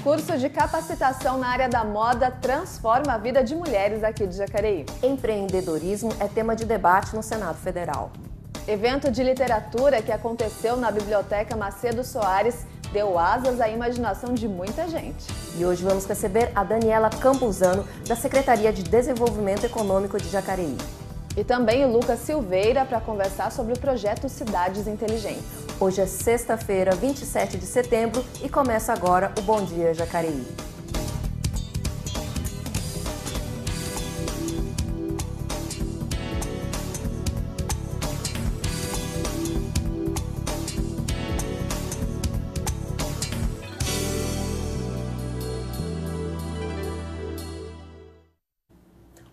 Curso de capacitação na área da moda transforma a vida de mulheres aqui de Jacareí. Empreendedorismo é tema de debate no Senado Federal. Evento de literatura que aconteceu na Biblioteca Macedo Soares deu asas à imaginação de muita gente. E hoje vamos receber a Daniela Campuzano, da Secretaria de Desenvolvimento Econômico de Jacareí. E também o Lucas Silveira para conversar sobre o projeto Cidades Inteligentes. Hoje é sexta-feira, 27 de setembro e começa agora o Bom Dia Jacareí.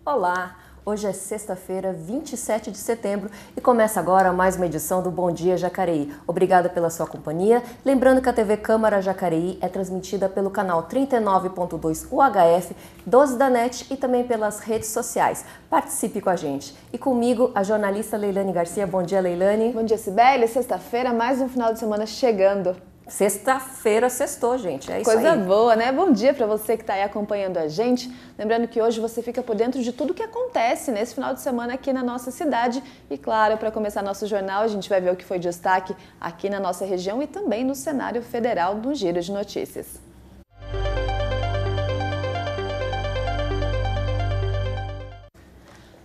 Olá! Hoje é sexta-feira, 27 de setembro e começa agora mais uma edição do Bom Dia Jacareí. Obrigada pela sua companhia. Lembrando que a TV Câmara Jacareí é transmitida pelo canal 39.2 UHF, 12 da NET e também pelas redes sociais. Participe com a gente. E comigo, a jornalista Leilane Garcia. Bom dia, Leilane. Bom dia, Sibeli. Sexta-feira, mais um final de semana chegando. Sexta-feira, sextou, gente. É isso aí. Coisa boa, né? Bom dia para você que está aí acompanhando a gente. Lembrando que hoje você fica por dentro de tudo que acontece nesse final de semana aqui na nossa cidade. E claro, para começar nosso jornal, a gente vai ver o que foi destaque aqui na nossa região e também no cenário federal do Giro de Notícias.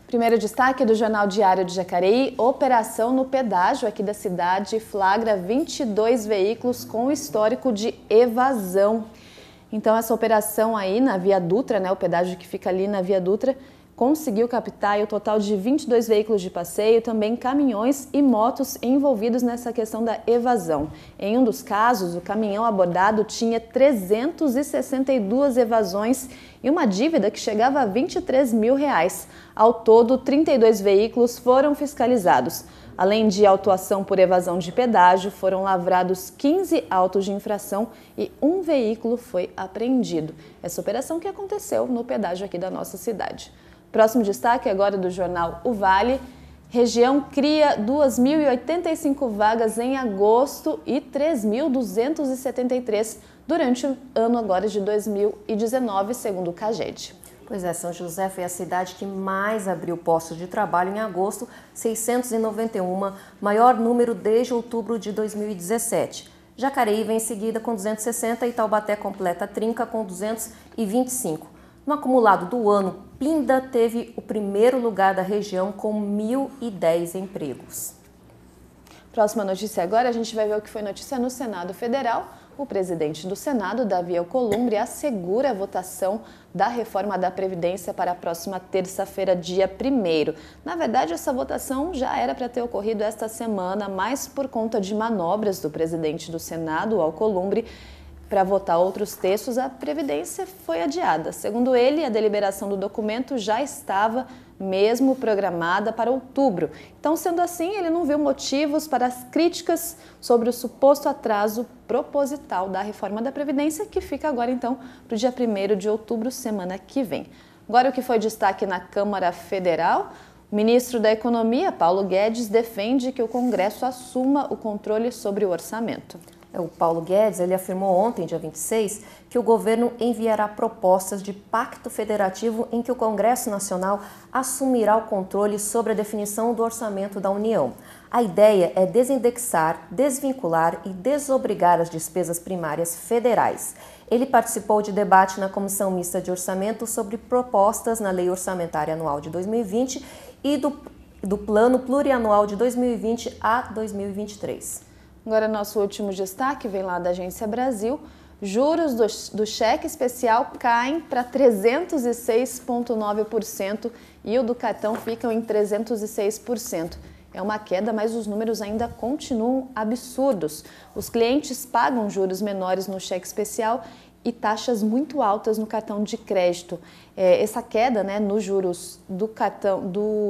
Primeiro destaque do Jornal Diário de Jacareí: operação no pedágio aqui da cidade flagra 22 veículos com histórico de evasão. Então essa operação aí na Via Dutra, né, o pedágio que fica ali na Via Dutra, conseguiu captar o total de 22 veículos de passeio, também caminhões e motos envolvidos nessa questão da evasão. Em um dos casos, o caminhão abordado tinha 362 evasões e uma dívida que chegava a R$23 mil. Ao todo, 32 veículos foram fiscalizados. Além de autuação por evasão de pedágio, foram lavrados 15 autos de infração e um veículo foi apreendido. Essa operação que aconteceu no pedágio aqui da nossa cidade. Próximo destaque agora do jornal O Vale. Região cria 2.085 vagas em agosto e 3.273 durante o ano agora de 2019, segundo o CAGED. Pois é, São José foi a cidade que mais abriu postos de trabalho em agosto, 691, maior número desde outubro de 2017. Jacareí vem em seguida com 260 e Taubaté completa a trinca com 225. No acumulado do ano, Pinda teve o primeiro lugar da região com 1.010 empregos. Próxima notícia agora, a gente vai ver o que foi notícia no Senado Federal. O presidente do Senado, Davi Alcolumbre, assegura a votação da reforma da Previdência para a próxima terça-feira, dia 1º. Na verdade, essa votação já era para ter ocorrido esta semana, mas por conta de manobras do presidente do Senado, Alcolumbre, para votar outros textos, a Previdência foi adiada. Segundo ele, a deliberação do documento já estava mesmo programada para outubro. Então, sendo assim, ele não viu motivos para as críticas sobre o suposto atraso proposital da reforma da Previdência, que fica agora, então, para o dia 1º de outubro, semana que vem. Agora, o que foi destaque na Câmara Federal? O ministro da Economia, Paulo Guedes, defende que o Congresso assuma o controle sobre o orçamento. O Paulo Guedes ele afirmou ontem, dia 26, que o governo enviará propostas de pacto federativo em que o Congresso Nacional assumirá o controle sobre a definição do orçamento da União. A ideia é desindexar, desvincular e desobrigar as despesas primárias federais. Ele participou de debate na Comissão Mista de Orçamento sobre propostas na Lei Orçamentária Anual de 2020 e do Plano Plurianual de 2020 a 2023. Agora, nosso último destaque vem lá da Agência Brasil. Juros do cheque especial caem para 306,9% e o do cartão ficam em 306%. É uma queda, mas os números ainda continuam absurdos. Os clientes pagam juros menores no cheque especial e taxas muito altas no cartão de crédito. Essa queda, né, nos juros do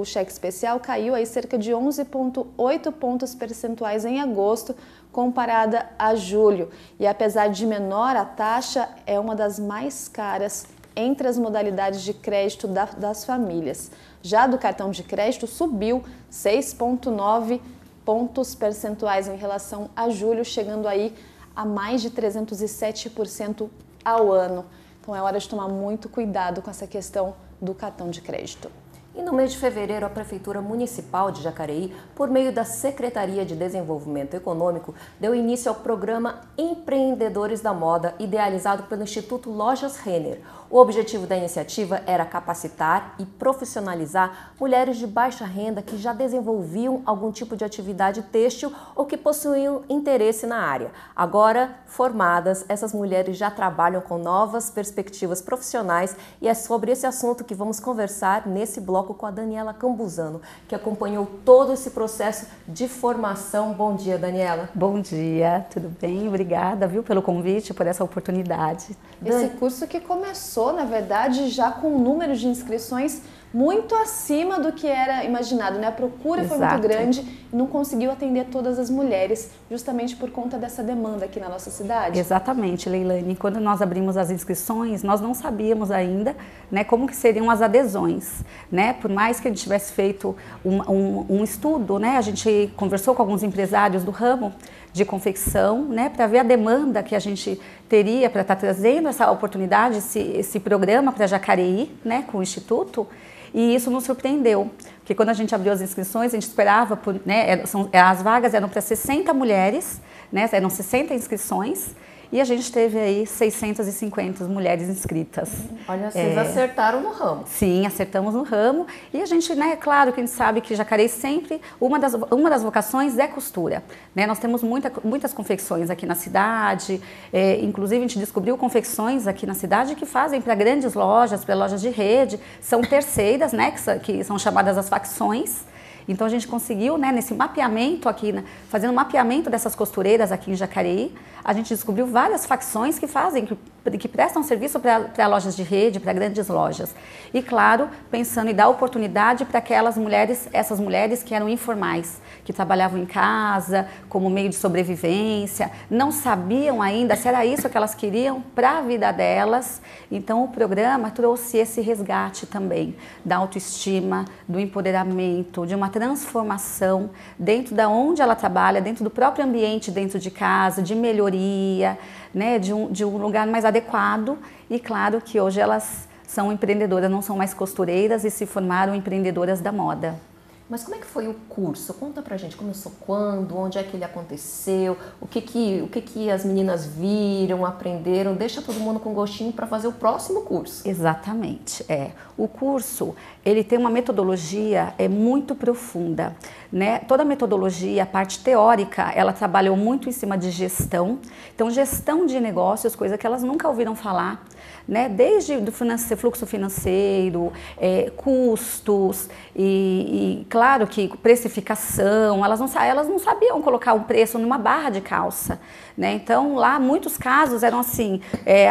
cheque especial caiu aí cerca de 11,8 pontos percentuais em agosto, comparada a julho. E apesar de menor, a taxa é uma das mais caras entre as modalidades de crédito das famílias. Já do cartão de crédito subiu 6,9 pontos percentuais em relação a julho, chegando aí a mais de 307% ao ano. Então é hora de tomar muito cuidado com essa questão do cartão de crédito. E no mês de fevereiro, a Prefeitura Municipal de Jacareí, por meio da Secretaria de Desenvolvimento Econômico, deu início ao programa Empreendedores da Moda, idealizado pelo Instituto Lojas Renner. O objetivo da iniciativa era capacitar e profissionalizar mulheres de baixa renda que já desenvolviam algum tipo de atividade têxtil ou que possuíam interesse na área. Agora, formadas, essas mulheres já trabalham com novas perspectivas profissionais e é sobre esse assunto que vamos conversar nesse bloco com a Daniela Campuzano, que acompanhou todo esse processo de formação. Bom dia, Daniela. Bom dia, tudo bem? Obrigada, viu, pelo convite, por essa oportunidade. Esse curso que começou, na verdade, já com um número de inscrições muito acima do que era imaginado, né? A procura foi muito grande e não conseguiu atender todas as mulheres, justamente por conta dessa demanda aqui na nossa cidade. Exatamente, Leilane. Quando nós abrimos as inscrições, nós não sabíamos ainda, né, como que seriam as adesões, né? Por mais que a gente tivesse feito um estudo, né? A gente conversou com alguns empresários do ramo de confecção, né, para ver a demanda que a gente teria para estar trazendo essa oportunidade, esse programa para Jacareí, né, com o Instituto. E isso nos surpreendeu, porque quando a gente abriu as inscrições, a gente esperava, as vagas eram para 60 mulheres, né, eram 60 inscrições, e a gente teve aí 650 mulheres inscritas. Olha, vocês acertaram no ramo. Sim, acertamos no ramo. E a gente, né, é claro que a gente sabe que Jacareí sempre, uma das vocações é costura. Né? Nós temos muitas confecções aqui na cidade, inclusive a gente descobriu confecções aqui na cidade que fazem para grandes lojas, para lojas de rede, são terceiras, né, que são chamadas as facções. Então a gente conseguiu, né, nesse mapeamento aqui, né, fazendo um mapeamento dessas costureiras aqui em Jacareí, a gente descobriu várias facções que fazem, que prestam serviço para lojas de rede, para grandes lojas. E claro, pensando em dar oportunidade para essas mulheres que eram informais, que trabalhavam em casa, como meio de sobrevivência, não sabiam ainda se era isso que elas queriam para a vida delas. Então o programa trouxe esse resgate também da autoestima, do empoderamento, de uma transformação dentro da onde ela trabalha, dentro do próprio ambiente, dentro de casa, de melhoria, né, de um lugar mais adequado. E claro que hoje elas são empreendedoras, não são mais costureiras e se formaram empreendedoras da moda. Mas como é que foi o curso? Conta pra gente, começou quando, onde é que ele aconteceu, o que as meninas viram, aprenderam, deixa todo mundo com gostinho para fazer o próximo curso. Exatamente, o curso, ele tem uma metodologia muito profunda, né? Toda a metodologia, a parte teórica, ela trabalhou muito em cima de gestão, então gestão de negócios, coisa que elas nunca ouviram falar, né? Desde do fluxo financeiro, custos e claro que precificação, elas não sabiam colocar um preço numa barra de calça, né? Então lá muitos casos eram assim,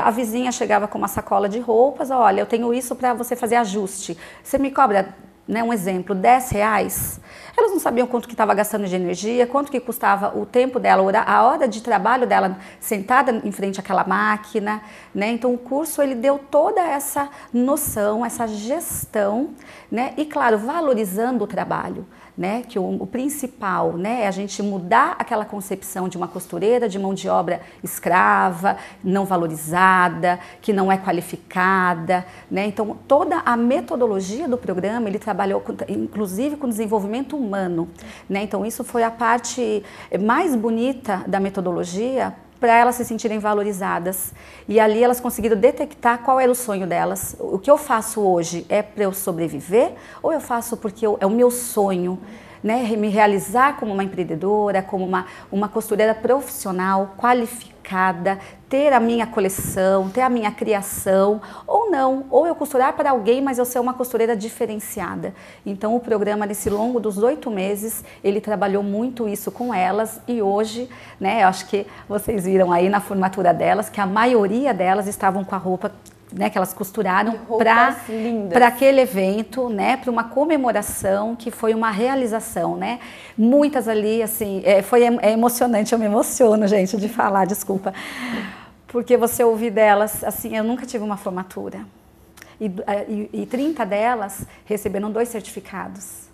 a vizinha chegava com uma sacola de roupas, olha, eu tenho isso para você fazer ajuste, você me cobra, né, um exemplo, R$10, elas não sabiam quanto que estava gastando de energia, quanto que custava o tempo dela, a hora de trabalho dela sentada em frente àquela máquina, né? Então o curso ele deu toda essa noção, essa gestão, né? E claro, valorizando o trabalho, né? Que o principal, né, é a gente mudar aquela concepção de uma costureira de mão de obra escrava, não valorizada, que não é qualificada, né? Então toda a metodologia do programa ele trabalhou inclusive com desenvolvimento humano, né? Então isso foi a parte mais bonita da metodologia para elas se sentirem valorizadas. E ali elas conseguiram detectar qual era o sonho delas. O que eu faço hoje é para eu sobreviver ou eu faço porque é o meu sonho, né? Me realizar como uma empreendedora, como uma costureira profissional, qualificada, ter a minha coleção, ter a minha criação, ou não, ou eu costurar para alguém, mas eu ser uma costureira diferenciada. Então o programa, nesse longo dos 8 meses, ele trabalhou muito isso com elas e hoje, né, eu acho que vocês viram aí na formatura delas, que a maioria delas estavam com a roupa, né, que elas costuraram para aquele evento, né, para uma comemoração que foi uma realização, né, muitas ali, assim, foi emocionante, eu me emociono, gente, de falar, desculpa, porque você ouvir delas, assim, eu nunca tive uma formatura, e 30 delas receberam 2 certificados.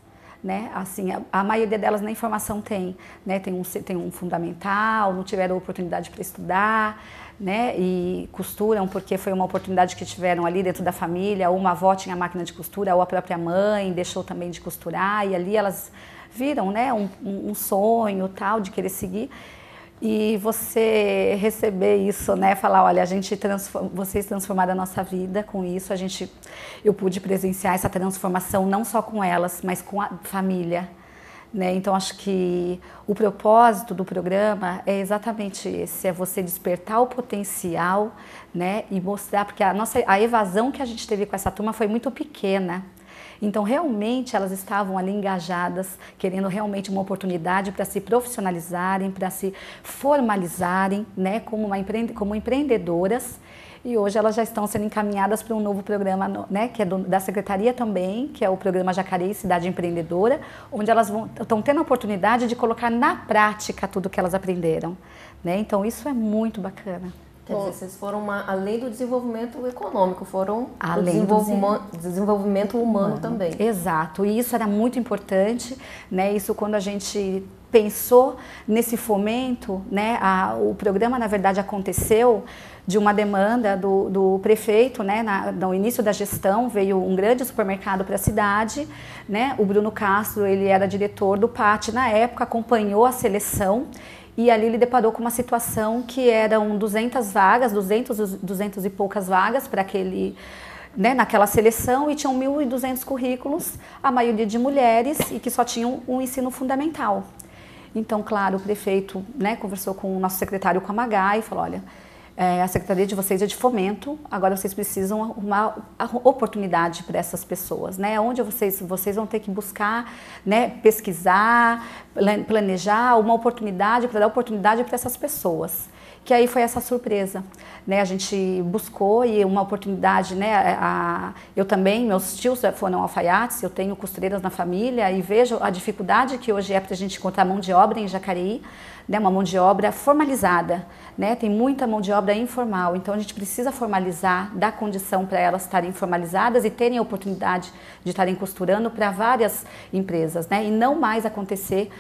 Né? Assim, a maioria delas nem formação tem, né? Tem um fundamental, não tiveram oportunidade para estudar, né, e costuram porque foi uma oportunidade que tiveram ali dentro da família, ou uma avó tinha máquina de costura, ou a própria mãe deixou também de costurar, e ali elas viram, né, um sonho tal de querer seguir. E você receber isso, né, falar, olha, vocês transformaram a nossa vida com isso, eu pude presenciar essa transformação não só com elas, mas com a família, né? Então acho que o propósito do programa é exatamente esse, é você despertar o potencial, né, e mostrar, porque a evasão que a gente teve com essa turma foi muito pequena. Então, realmente, elas estavam ali engajadas, querendo realmente uma oportunidade para se profissionalizarem, para se formalizarem, né, como empreendedoras. E hoje elas já estão sendo encaminhadas para um novo programa, né, que é da Secretaria também, que é o programa Jacareí Cidade Empreendedora, onde elas estão tendo a oportunidade de colocar na prática tudo que elas aprenderam, né? Então, isso é muito bacana. Quer dizer, vocês foram além do desenvolvimento econômico, foram além do desenvolvimento humano também. Exato, e isso era muito importante, né? Isso quando a gente pensou nesse fomento, né? O programa, na verdade, aconteceu de uma demanda do prefeito, né? No início da gestão, veio um grande supermercado para a cidade, né? O Bruno Castro, ele era diretor do PAT na época, acompanhou a seleção. E ali ele deparou com uma situação que eram 200 vagas, 200 e poucas vagas para né, naquela seleção, e tinham 1.200 currículos, a maioria de mulheres, e que só tinham um ensino fundamental. Então, claro, o prefeito, né, conversou com o nosso secretário Camagá e falou, olha, a secretaria de vocês é de fomento, agora vocês precisam arrumar oportunidade para essas pessoas, né? Onde vocês vão ter que buscar, né, pesquisar, planejar uma oportunidade para dar oportunidade para essas pessoas. Que aí foi essa surpresa, né? A gente buscou e uma oportunidade, né? Eu também, meus tios foram alfaiates, eu tenho costureiras na família e vejo a dificuldade que hoje é para a gente encontrar mão de obra em Jacareí, né? Uma mão de obra formalizada, né? Tem muita mão de obra informal, então a gente precisa formalizar, dar condição para elas estarem formalizadas e terem a oportunidade de estarem costurando para várias empresas, né? E não mais acontecer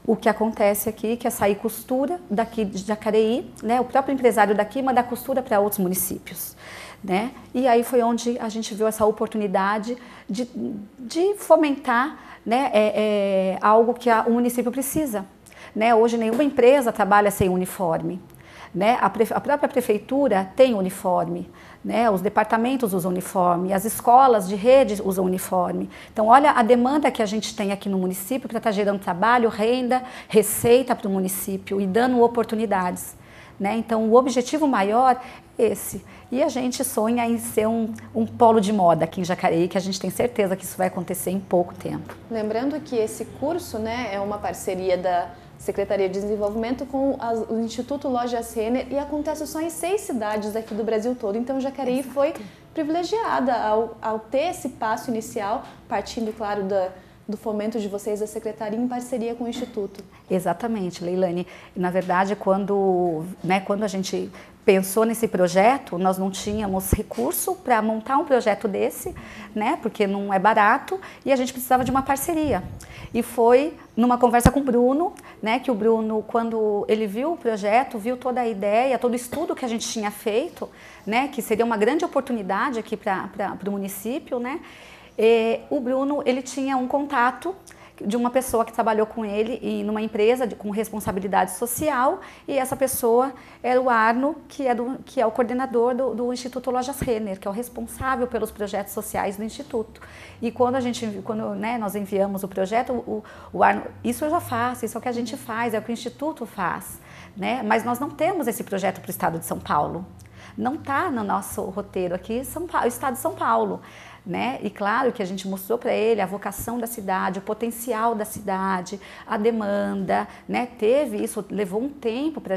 o que acontece aqui, que é sair costura daqui de Jacareí, né? O próprio empresário daqui manda costura para outros municípios, né? E aí foi onde a gente viu essa oportunidade de fomentar, né, algo que o município precisa, né? Hoje nenhuma empresa trabalha sem uniforme, né? A própria prefeitura tem uniforme, né? Os departamentos usam uniforme, as escolas de rede usam uniforme. Então, olha a demanda que a gente tem aqui no município para estar gerando trabalho, renda, receita para o município e dando oportunidades, né? Então, o objetivo maior é esse. E a gente sonha em ser um polo de moda aqui em Jacareí, que a gente tem certeza que isso vai acontecer em pouco tempo. Lembrando que esse curso, né, é uma parceria da Secretaria de Desenvolvimento com o Instituto Lojas Renner e acontece só em 6 cidades aqui do Brasil todo. Então, Jacareí foi privilegiada ao ter esse passo inicial, partindo, claro, do fomento de vocês, da Secretaria, em parceria com o Instituto. Exatamente, Leilane. Na verdade, quando a gente pensou nesse projeto, nós não tínhamos recurso para montar um projeto desse, né? Porque não é barato e a gente precisava de uma parceria. E foi numa conversa com o Bruno, né? Que o Bruno, quando ele viu o projeto, viu toda a ideia, todo o estudo que a gente tinha feito, né? Que seria uma grande oportunidade aqui para o município, né? O Bruno, ele tinha um contato de uma pessoa que trabalhou com ele numa empresa com responsabilidade social, e essa pessoa era o Arno, que é o coordenador do Instituto Lojas Renner, que é o responsável pelos projetos sociais do Instituto. E quando né, nós enviamos o projeto, o Arno, isso eu já faço, isso é o que a gente faz, é o que o Instituto faz, né? Mas nós não temos esse projeto para o estado de São Paulo. Não está no nosso roteiro aqui, o estado de São Paulo. Né? E claro que a gente mostrou para ele a vocação da cidade, o potencial da cidade, a demanda, né? Teve isso, levou um tempo para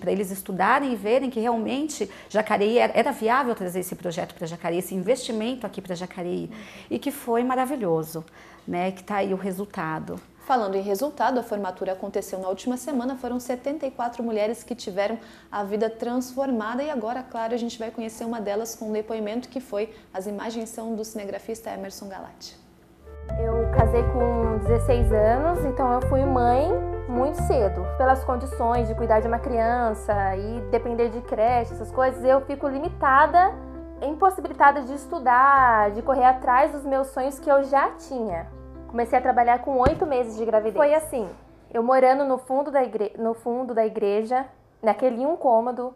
eles estudarem e verem que realmente Jacareí era viável trazer esse projeto para Jacareí, esse investimento aqui para Jacareí, e que foi maravilhoso, né? Que está aí o resultado. Falando em resultado, a formatura aconteceu na última semana, foram 74 mulheres que tiveram a vida transformada e agora, claro, a gente vai conhecer uma delas com um depoimento que foi, as imagens são do cinegrafista Emerson Galati. Eu casei com 16 anos, então eu fui mãe muito cedo. pelas condições de cuidar de uma criança e depender de creche, essas coisas, eu fico limitada, impossibilitada de estudar, de correr atrás dos meus sonhos que eu já tinha. Comecei a trabalhar com 8 meses de gravidez. Foi assim, eu morando no fundo da igreja, naquele um cômodo,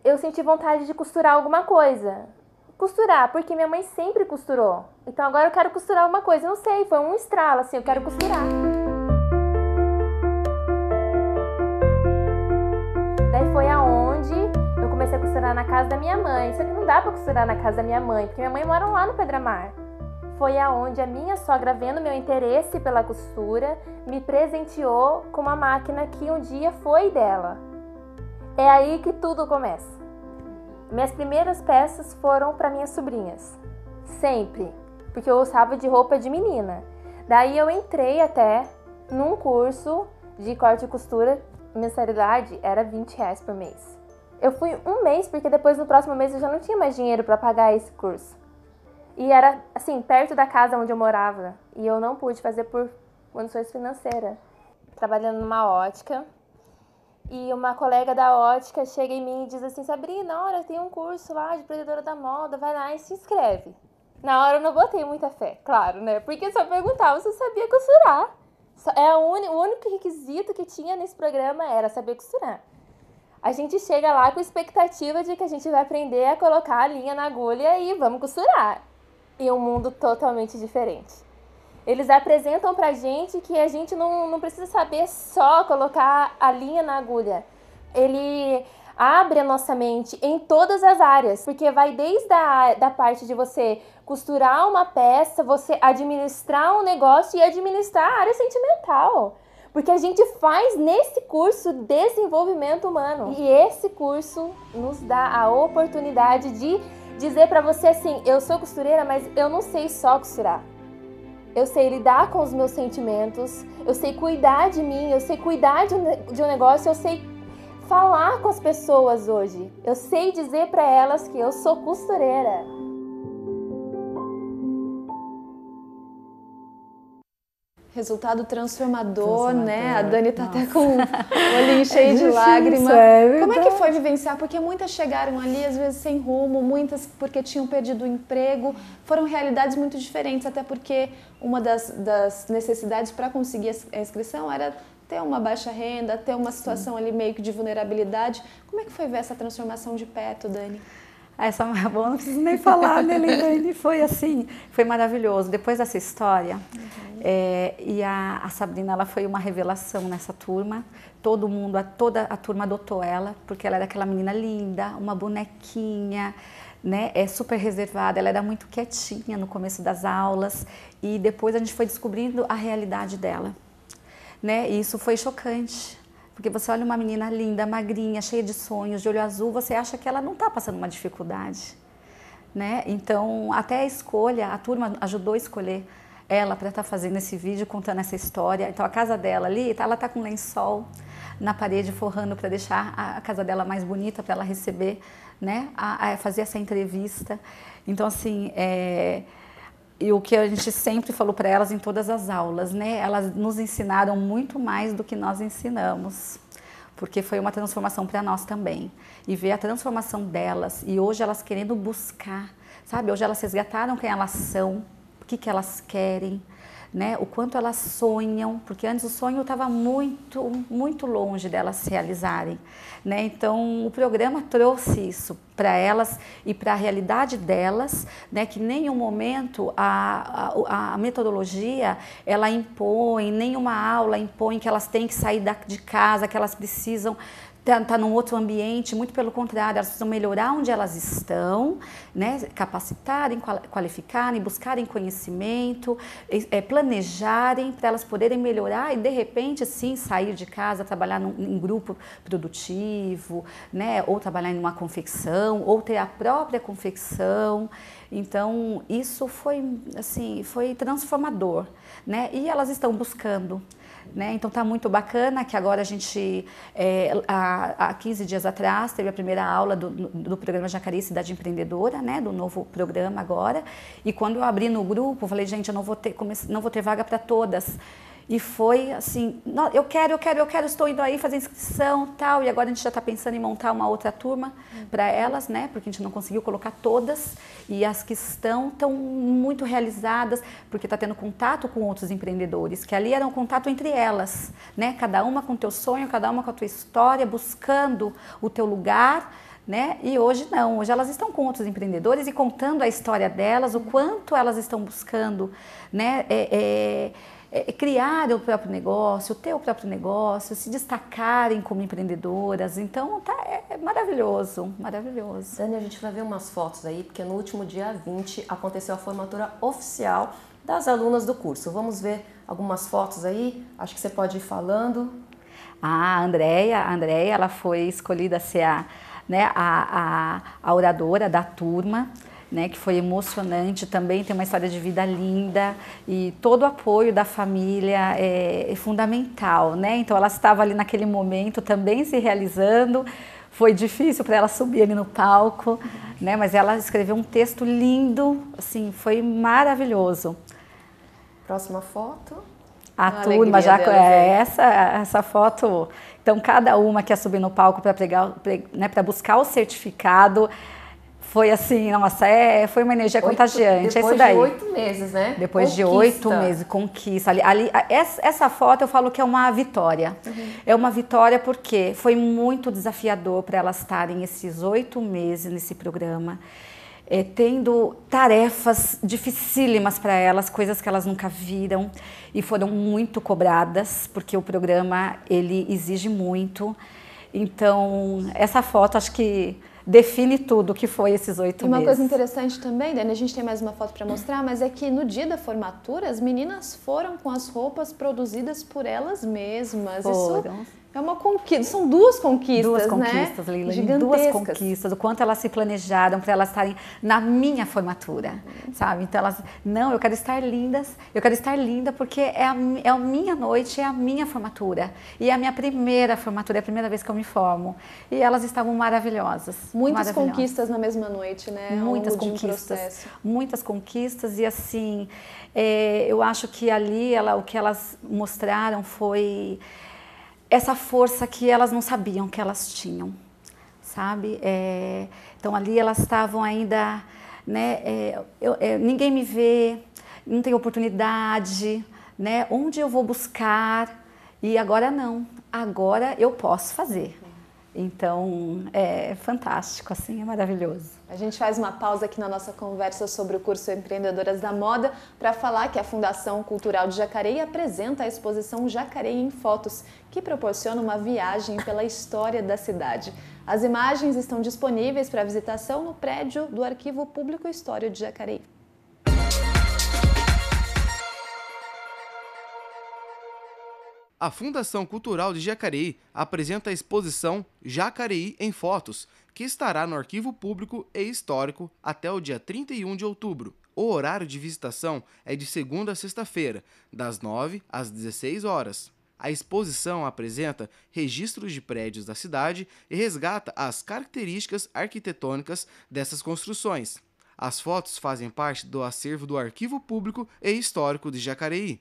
eu senti vontade de costurar alguma coisa. Costurar, porque minha mãe sempre costurou. Então agora eu quero costurar alguma coisa. Eu não sei, foi um estralo, assim, eu quero costurar. Daí foi aonde eu comecei a costurar na casa da minha mãe. Só que não dá pra costurar na casa da minha mãe, porque minha mãe mora lá no Pedramar. Foi aonde a minha sogra, vendo meu interesse pela costura, me presenteou com uma máquina que um dia foi dela. É aí que tudo começa. Minhas primeiras peças foram para minhas sobrinhas, sempre, porque eu gostava de roupa de menina. Daí eu entrei até num curso de corte e costura, a mensalidade era R$20 por mês. Eu fui um mês, porque depois no próximo mês eu já não tinha mais dinheiro para pagar esse curso. E era, assim, perto da casa onde eu morava, e eu não pude fazer por condições financeiras. Trabalhando numa ótica, e uma colega da ótica chega em mim e diz assim: Sabrina, olha, tem um curso lá de empreendedora da moda, vai lá e se inscreve. Na hora eu não botei muita fé, claro, né? Porque só perguntava se eu sabia costurar. O único requisito que tinha nesse programa era saber costurar. A gente chega lá com a expectativa de que a gente vai aprender a colocar a linha na agulha e vamos costurar. E um mundo totalmente diferente. Eles apresentam pra gente que a gente não precisa saber só colocar a linha na agulha. Ele abre a nossa mente em todas as áreas, porque vai desde da parte de você costurar uma peça, você administrar um negócio e administrar a área sentimental. Porque a gente faz nesse curso desenvolvimento humano. E esse curso nos dá a oportunidade de dizer pra você assim: eu sou costureira, mas eu não sei só costurar. Eu sei lidar com os meus sentimentos, eu sei cuidar de mim, eu sei cuidar de um negócio, eu sei falar com as pessoas hoje. Eu sei dizer para elas que eu sou costureira. Resultado transformador, né? A Dani tá até com o olhinho cheio de lágrimas. Como é que foi vivenciar? Porque muitas chegaram ali, às vezes sem rumo, muitas porque tinham perdido o emprego. Foram realidades muito diferentes, até porque uma das necessidades para conseguir a inscrição era ter uma baixa renda, ter uma situação ali meio que de vulnerabilidade. Como é que foi ver essa transformação de perto, Dani? Essa não preciso nem falar, né, Leilane? Foi assim, foi maravilhoso. Depois dessa história, e a Sabrina, ela foi uma revelação nessa turma. Toda a turma adotou ela, porque ela era aquela menina linda, uma bonequinha, né, super reservada. Ela era muito quietinha no começo das aulas, e depois a gente foi descobrindo a realidade dela, né? E isso foi chocante. Porque você olha uma menina linda, magrinha, cheia de sonhos, de olho azul, você acha que ela não está passando uma dificuldade, né? Então, até a escolha, a turma ajudou a escolher ela para estar fazendo esse vídeo, contando essa história. Então, a casa dela ali, ela está com um lençol na parede, forrando para deixar a casa dela mais bonita, para ela receber, né? Fazer essa entrevista. Então, assim, e o que a gente sempre falou para elas em todas as aulas, né? Elas nos ensinaram muito mais do que nós ensinamos, porque foi uma transformação para nós também. E ver a transformação delas, e hoje elas querendo buscar, sabe? Hoje elas resgataram quem elas são, o que elas querem, né? O quanto elas sonham, porque antes o sonho estava muito, muito longe delas se realizarem, né? Então o programa trouxe isso para elas e para a realidade delas, né? Que em nenhum momento a metodologia ela impõe, nenhuma aula impõe que elas têm que sair de casa, que elas precisam estar num outro ambiente. Muito pelo contrário, elas precisam melhorar onde elas estão, né? Capacitarem, qualificarem, buscarem conhecimento, planejarem para elas poderem melhorar e de repente sim sair de casa, trabalhar em grupo produtivo, né? Ou trabalhar em uma confecção, ou ter a própria confecção. Então isso foi assim, foi transformador, né? E elas estão buscando. Né? Então está muito bacana que agora a gente, há 15 dias atrás, teve a primeira aula do programa Jacareí Cidade Empreendedora, né? Do novo programa agora, e quando eu abri no grupo, eu falei, gente, eu não vou ter vaga para todas. E foi assim, eu quero, estou indo aí fazer inscrição, tal, e agora a gente já está pensando em montar uma outra turma para elas, né? Porque a gente não conseguiu colocar todas, e as que estão muito realizadas, porque está tendo contato com outros empreendedores, que ali era um contato entre elas, né? Cada uma com o teu sonho, cada uma com a tua história, buscando o teu lugar, né? E hoje não, hoje elas estão com outros empreendedores e contando a história delas, o quanto elas estão buscando, né? Criar o próprio negócio, ter o próprio negócio, se destacarem como empreendedoras. Então, é maravilhoso, maravilhoso. Dani, a gente vai ver umas fotos aí, porque no último dia 20 aconteceu a formatura oficial das alunas do curso. Vamos ver algumas fotos aí? Acho que você pode ir falando. A Andréia, ela foi escolhida a ser a oradora da turma, né, que foi emocionante também, tem uma história de vida linda e todo o apoio da família é fundamental, né? Então ela estava ali naquele momento também se realizando, foi difícil para ela subir ali no palco, né? Mas ela escreveu um texto lindo, assim, foi maravilhoso. Próxima foto. A turma já essa foto, então cada uma que ia subir no palco para buscar o certificado. Foi assim, nossa, foi uma energia contagiante, é isso daí. Depois de 8 meses, né? Depois de 8 meses, conquista. Essa foto eu falo que é uma vitória. É uma vitória porque foi muito desafiador para elas estarem esses 8 meses nesse programa, tendo tarefas dificílimas para elas, coisas que elas nunca viram e foram muito cobradas, porque o programa, ele exige muito. Então, essa foto acho que define tudo o que foi esses 8 meses. E uma coisa interessante também, Dani, a gente tem mais uma foto para mostrar, mas é que no dia da formatura as meninas foram com as roupas produzidas por elas mesmas. Foram. Isso é uma conquista, são duas conquistas, duas conquistas, né? Leila, gigantescas. Duas conquistas, o quanto elas se planejaram para elas estarem na minha formatura, sabe? Então elas, não, eu quero estar lindas, eu quero estar linda porque é a minha noite, é a minha formatura. E é a minha primeira formatura, é a primeira vez que eu me formo. E elas estavam maravilhosas. Muitas conquistas na mesma noite, né? Muitas conquistas, muitas conquistas e assim, eu acho que ali o que elas mostraram foi essa força que elas não sabiam que elas tinham, sabe? Então ali elas estavam ainda, né? Ninguém me vê, não tem oportunidade, né? Onde eu vou buscar? E agora não, agora eu posso fazer. Então, é fantástico, assim, é maravilhoso. A gente faz uma pausa aqui na nossa conversa sobre o curso Empreendedoras da Moda para falar que a Fundação Cultural de Jacareí apresenta a exposição Jacareí em Fotos, que proporciona uma viagem pela história da cidade. As imagens estão disponíveis para visitação no prédio do Arquivo Público Histórico de Jacareí. A Fundação Cultural de Jacareí apresenta a exposição Jacareí em Fotos, que estará no Arquivo Público e Histórico até o dia 31 de outubro. O horário de visitação é de segunda a sexta-feira, das 9 às 16 horas. A exposição apresenta registros de prédios da cidade e resgata as características arquitetônicas dessas construções. As fotos fazem parte do acervo do Arquivo Público e Histórico de Jacareí.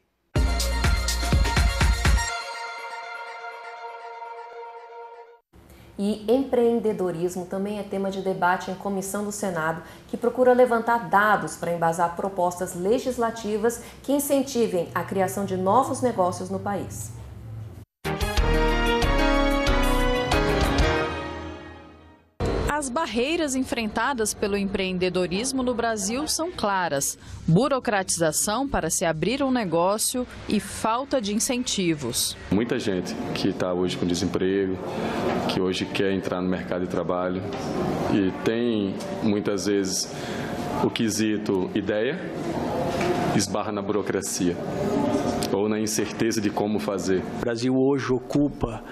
E empreendedorismo também é tema de debate em comissão do Senado, que procura levantar dados para embasar propostas legislativas que incentivem a criação de novos negócios no país. As barreiras enfrentadas pelo empreendedorismo no Brasil são claras: burocratização para se abrir um negócio e falta de incentivos. Muita gente que está hoje com desemprego, que hoje quer entrar no mercado de trabalho e tem muitas vezes o quesito ideia, esbarra na burocracia ou na incerteza de como fazer. O Brasil hoje ocupa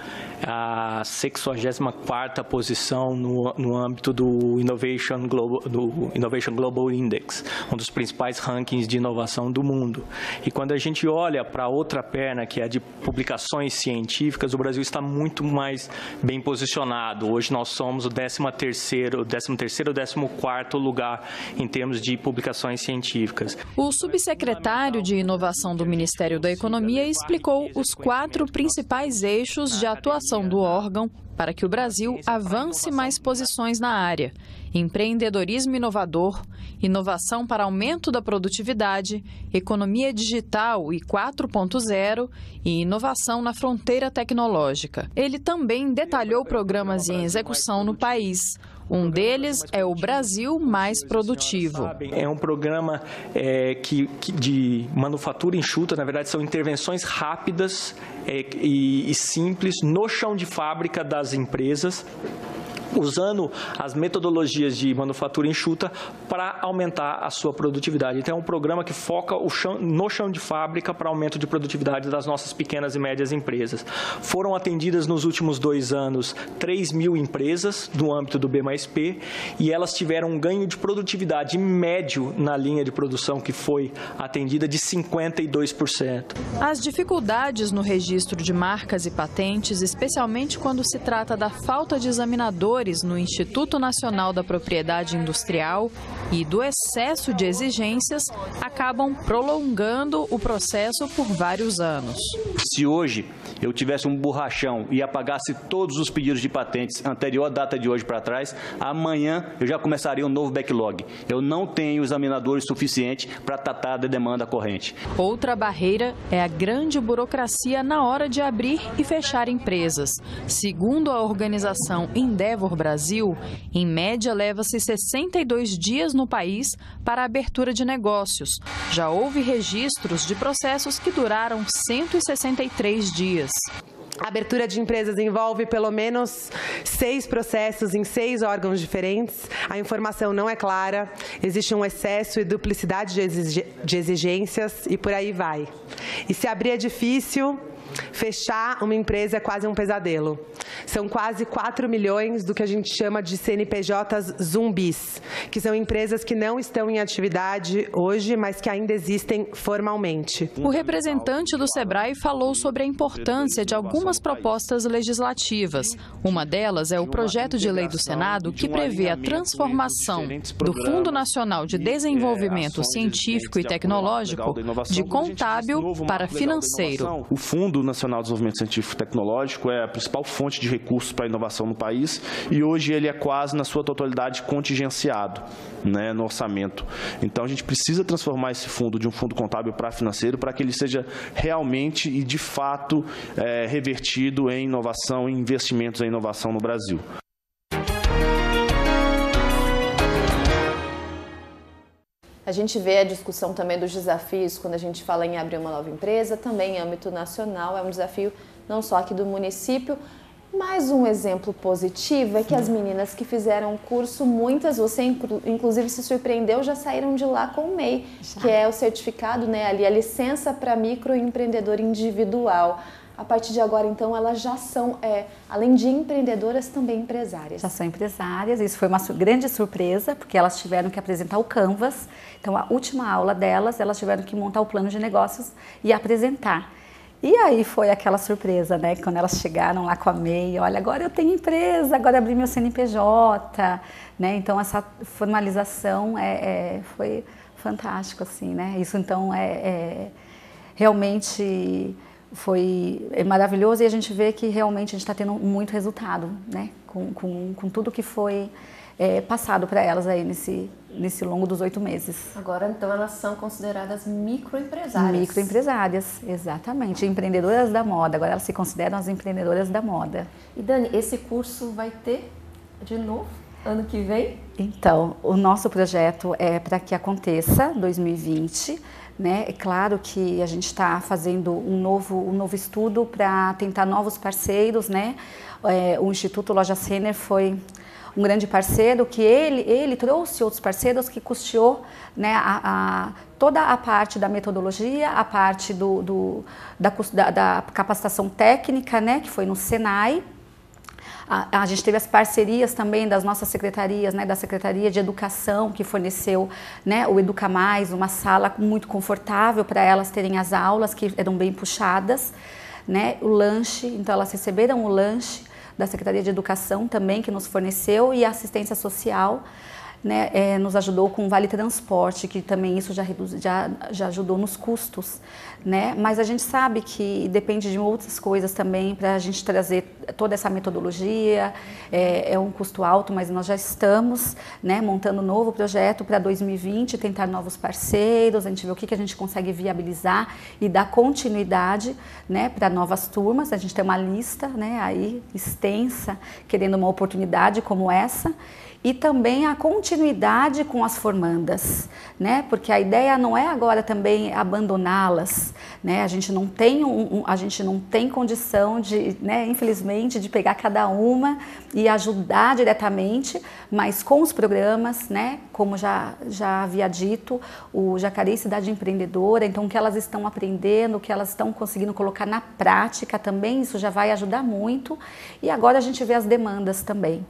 a 64ª posição no âmbito do Innovation Global Index, um dos principais rankings de inovação do mundo. E quando a gente olha para a outra perna, que é a de publicações científicas, o Brasil está muito mais bem posicionado. Hoje nós somos o 13º ou 14º lugar em termos de publicações científicas. O subsecretário de Inovação do Ministério da Economia explicou os 4 principais eixos de atuação do órgão para que o Brasil avance mais posições na área: empreendedorismo inovador, inovação para aumento da produtividade, economia digital e 4.0 e inovação na fronteira tecnológica. Ele também detalhou programas em execução no país. Um deles é o Brasil Mais Produtivo. É um programa de manufatura enxuta, na verdade são intervenções rápidas e simples no chão de fábrica das empresas, usando as metodologias de manufatura enxuta para aumentar a sua produtividade. Então, é um programa que foca no chão de fábrica para aumento de produtividade das nossas pequenas e médias empresas. Foram atendidas nos últimos 2 anos 3.000 empresas no âmbito do B+P e elas tiveram um ganho de produtividade médio na linha de produção que foi atendida de 52%. As dificuldades no registro de marcas e patentes, especialmente quando se trata da falta de examinadores no Instituto Nacional da Propriedade Industrial e do excesso de exigências, acabam prolongando o processo por vários anos. Se hoje eu tivesse um borrachão e apagasse todos os pedidos de patentes anterior à data de hoje para trás, amanhã eu já começaria um novo backlog. Eu não tenho examinadores suficientes para tratar da demanda corrente. Outra barreira é a grande burocracia na hora de abrir e fechar empresas. Segundo a organização Endeavor Brasil, em média leva-se 62 dias no país para a abertura de negócios. Já houve registros de processos que duraram 163 dias. A abertura de empresas envolve pelo menos 6 processos em 6 órgãos diferentes. A informação não é clara, existe um excesso e duplicidade de exigências e por aí vai. E se abrir é difícil, fechar uma empresa é quase um pesadelo. São quase 4 milhões do que a gente chama de CNPJs zumbis, que são empresas que não estão em atividade hoje, mas que ainda existem formalmente. O representante do Sebrae falou sobre a importância de algumas propostas legislativas. Uma delas é o projeto de lei do Senado que prevê a transformação do Fundo Nacional de Desenvolvimento Científico e Tecnológico de contábil para financeiro. O Fundo Nacional de Desenvolvimento Científico e Tecnológico é a principal fonte de recursos para a inovação no país e hoje ele é quase na sua totalidade contingenciado, né, no orçamento. Então a gente precisa transformar esse fundo de um fundo contábil para financeiro para que ele seja realmente e de fato revertido em inovação e investimentos em inovação no Brasil. A gente vê a discussão também dos desafios quando a gente fala em abrir uma nova empresa, também em âmbito nacional, é um desafio não só aqui do município. Mais um exemplo positivo é que as meninas que fizeram o curso, muitas, você inclusive se surpreendeu, já saíram de lá com o MEI, que é o certificado, né, ali, a licença para microempreendedor individual. A partir de agora, então, elas já são, além de empreendedoras, também empresárias. Já são empresárias, isso foi uma grande surpresa, porque elas tiveram que apresentar o Canvas. Então, a última aula delas, elas tiveram que montar o plano de negócios e apresentar. E aí foi aquela surpresa, né? Quando elas chegaram lá com a MEI, olha, agora eu tenho empresa, agora abri meu CNPJ, né? Então, essa formalização foi fantástico, assim, né? Isso, então, realmente foi maravilhoso e a gente vê que realmente a gente está tendo muito resultado, né? Com tudo que foi passado para elas aí nesse longo dos 8 meses. Agora, então, elas são consideradas microempresárias. Microempresárias, exatamente. Empreendedoras da moda. Agora elas se consideram as empreendedoras da moda. E Dani, esse curso vai ter de novo ano que vem? Então, o nosso projeto é para que aconteça 2020. Né? É claro que a gente está fazendo um novo estudo para tentar novos parceiros, né? O Instituto Loja Renner foi um grande parceiro que ele trouxe outros parceiros que custeou, né, toda a parte da metodologia, a parte da capacitação técnica, né, que foi no Senai. A gente teve as parcerias também das nossas secretarias, né, da Secretaria de Educação, que forneceu, né, o Educa Mais, uma sala muito confortável para elas terem as aulas, que eram bem puxadas, né, o lanche, então elas receberam o lanche da Secretaria de Educação também, que nos forneceu, e a assistência social, né, nos ajudou com o Vale Transporte, que também isso já ajudou nos custos, né? Mas a gente sabe que depende de outras coisas também para a gente trazer toda essa metodologia. É um custo alto, mas nós já estamos, né, montando um novo projeto para 2020, tentar novos parceiros, a gente vê o que a gente consegue viabilizar e dar continuidade, né, para novas turmas. A gente tem uma lista, né, aí extensa, querendo uma oportunidade como essa. E também a continuidade com as formandas, né? Porque a ideia não é agora também abandoná-las, né? A gente não tem condição de, né, infelizmente, de pegar cada uma e ajudar diretamente, mas com os programas, né? Como já havia dito, o Jacareí Cidade Empreendedora, então o que elas estão aprendendo, o que elas estão conseguindo colocar na prática também, isso já vai ajudar muito. E agora a gente vê as demandas também.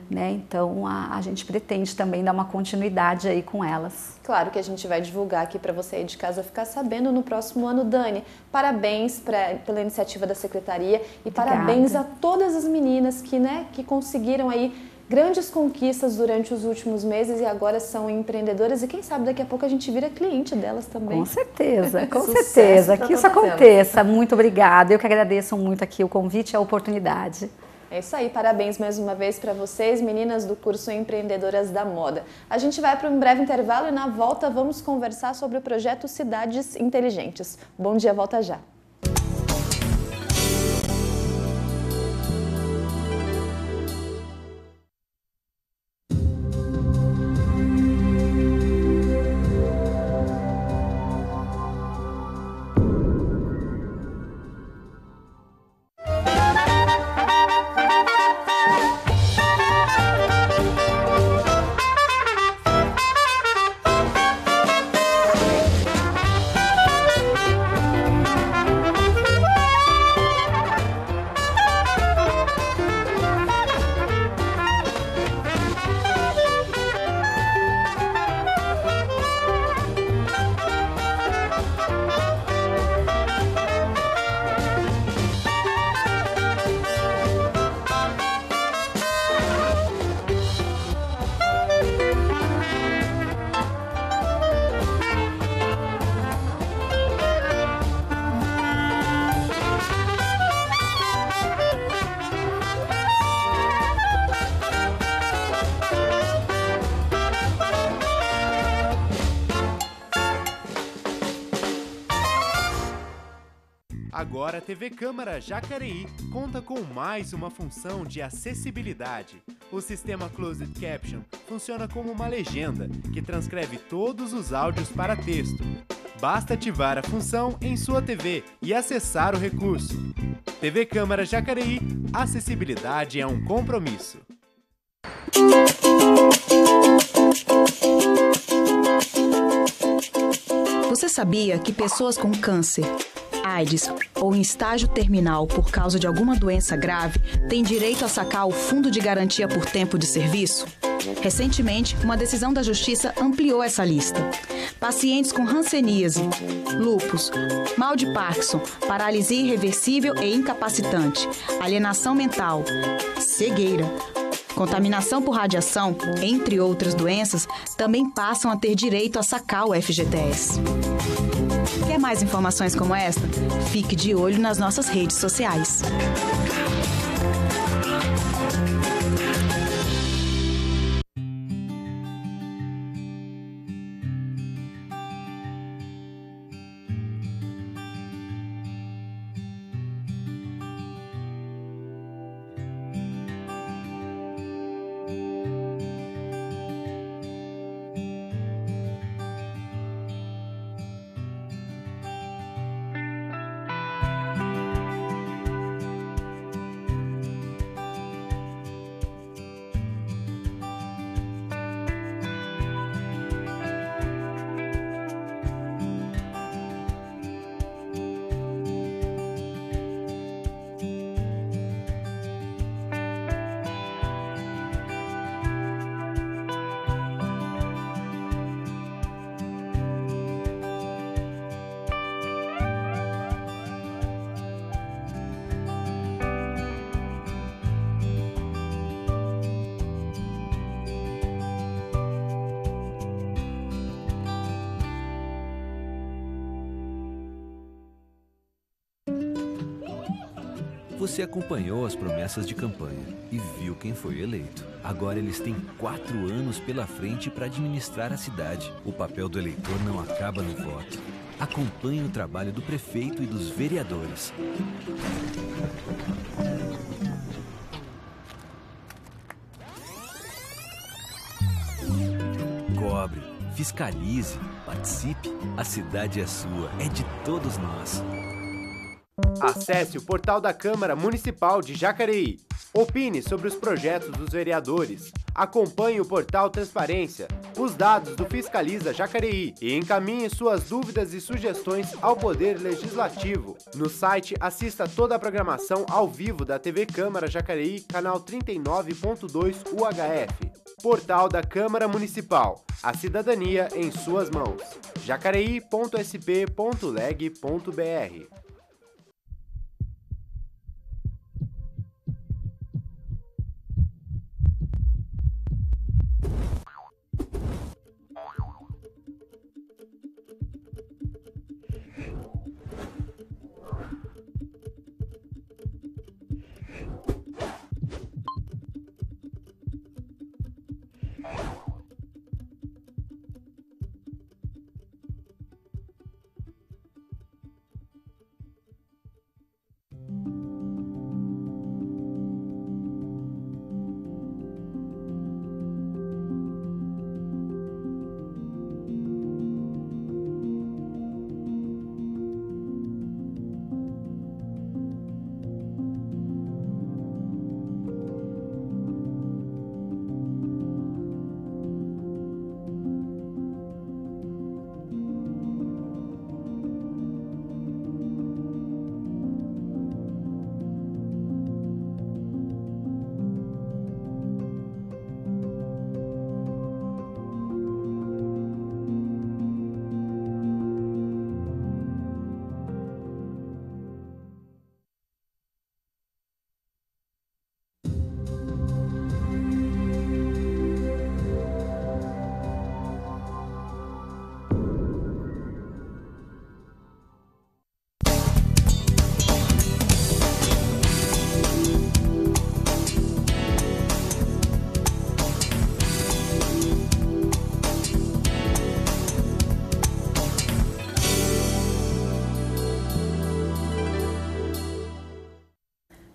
Né? Então a gente pretende também dar uma continuidade aí com elas. Claro que a gente vai divulgar aqui para você aí de casa ficar sabendo no próximo ano. Dani, parabéns pela iniciativa da Secretaria e parabéns a todas as meninas que conseguiram aí grandes conquistas durante os últimos meses e agora são empreendedoras e quem sabe daqui a pouco a gente vira cliente delas também. Com certeza, com certeza, que isso aconteça. Muito obrigada, eu que agradeço muito aqui o convite e a oportunidade. É isso aí, parabéns mais uma vez para vocês, meninas do curso Empreendedoras da Moda. A gente vai para um breve intervalo e na volta vamos conversar sobre o projeto Cidades Inteligentes. Bom dia, volta já. Agora a TV Câmara Jacareí conta com mais uma função de acessibilidade. O sistema Closed Caption funciona como uma legenda que transcreve todos os áudios para texto. Basta ativar a função em sua TV e acessar o recurso. TV Câmara Jacareí, acessibilidade é um compromisso. Você sabia que pessoas com câncer, AIDS ou em estágio terminal por causa de alguma doença grave têm direito a sacar o Fundo de Garantia por Tempo de Serviço? Recentemente, uma decisão da Justiça ampliou essa lista. Pacientes com hanseníase, lúpus, mal de Parkinson, paralisia irreversível e incapacitante, alienação mental, cegueira, contaminação por radiação, entre outras doenças, também passam a ter direito a sacar o FGTS. Quer mais informações como esta? Fique de olho nas nossas redes sociais. Você acompanhou as promessas de campanha e viu quem foi eleito. Agora eles têm 4 anos pela frente para administrar a cidade. O papel do eleitor não acaba no voto. Acompanhe o trabalho do prefeito e dos vereadores. Cobre, fiscalize, participe. A cidade é sua, é de todos nós. Acesse o portal da Câmara Municipal de Jacareí. Opine sobre os projetos dos vereadores. Acompanhe o portal Transparência, os dados do Fiscaliza Jacareí e encaminhe suas dúvidas e sugestões ao Poder Legislativo. No site, assista toda a programação ao vivo da TV Câmara Jacareí, canal 39.2 UHF. Portal da Câmara Municipal. A cidadania em suas mãos. jacareí.sp.leg.br.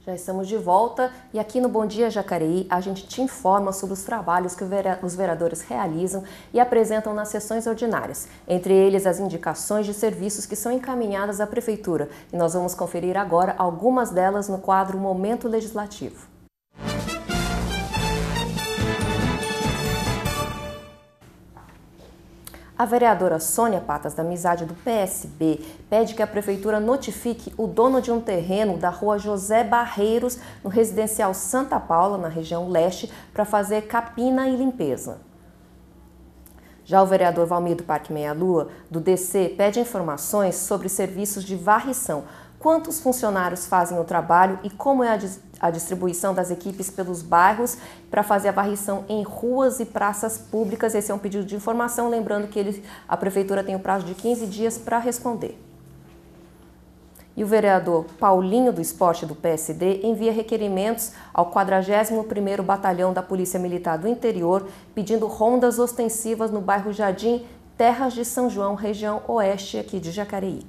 Já estamos de volta e aqui no Bom Dia Jacareí a gente te informa sobre os trabalhos que os vereadores realizam e apresentam nas sessões ordinárias, entre eles as indicações de serviços que são encaminhadas à Prefeitura. E nós vamos conferir agora algumas delas no quadro Momento Legislativo. A vereadora Sônia Patas da Amizade do PSB pede que a Prefeitura notifique o dono de um terreno da rua José Barreiros, no residencial Santa Paula, na região leste, para fazer capina e limpeza. Já o vereador Valmir do Parque Meia Lua, do DC, pede informações sobre serviços de varrição. Quantos funcionários fazem o trabalho e como é a distribuição das equipes pelos bairros para fazer a varrição em ruas e praças públicas. Esse é um pedido de informação, lembrando que a Prefeitura tem o prazo de 15 dias para responder. E o vereador Paulinho do Esporte do PSD envia requerimentos ao 41º Batalhão da Polícia Militar do Interior, pedindo rondas ostensivas no bairro Jardim, Terras de São João, região oeste aqui de Jacareí.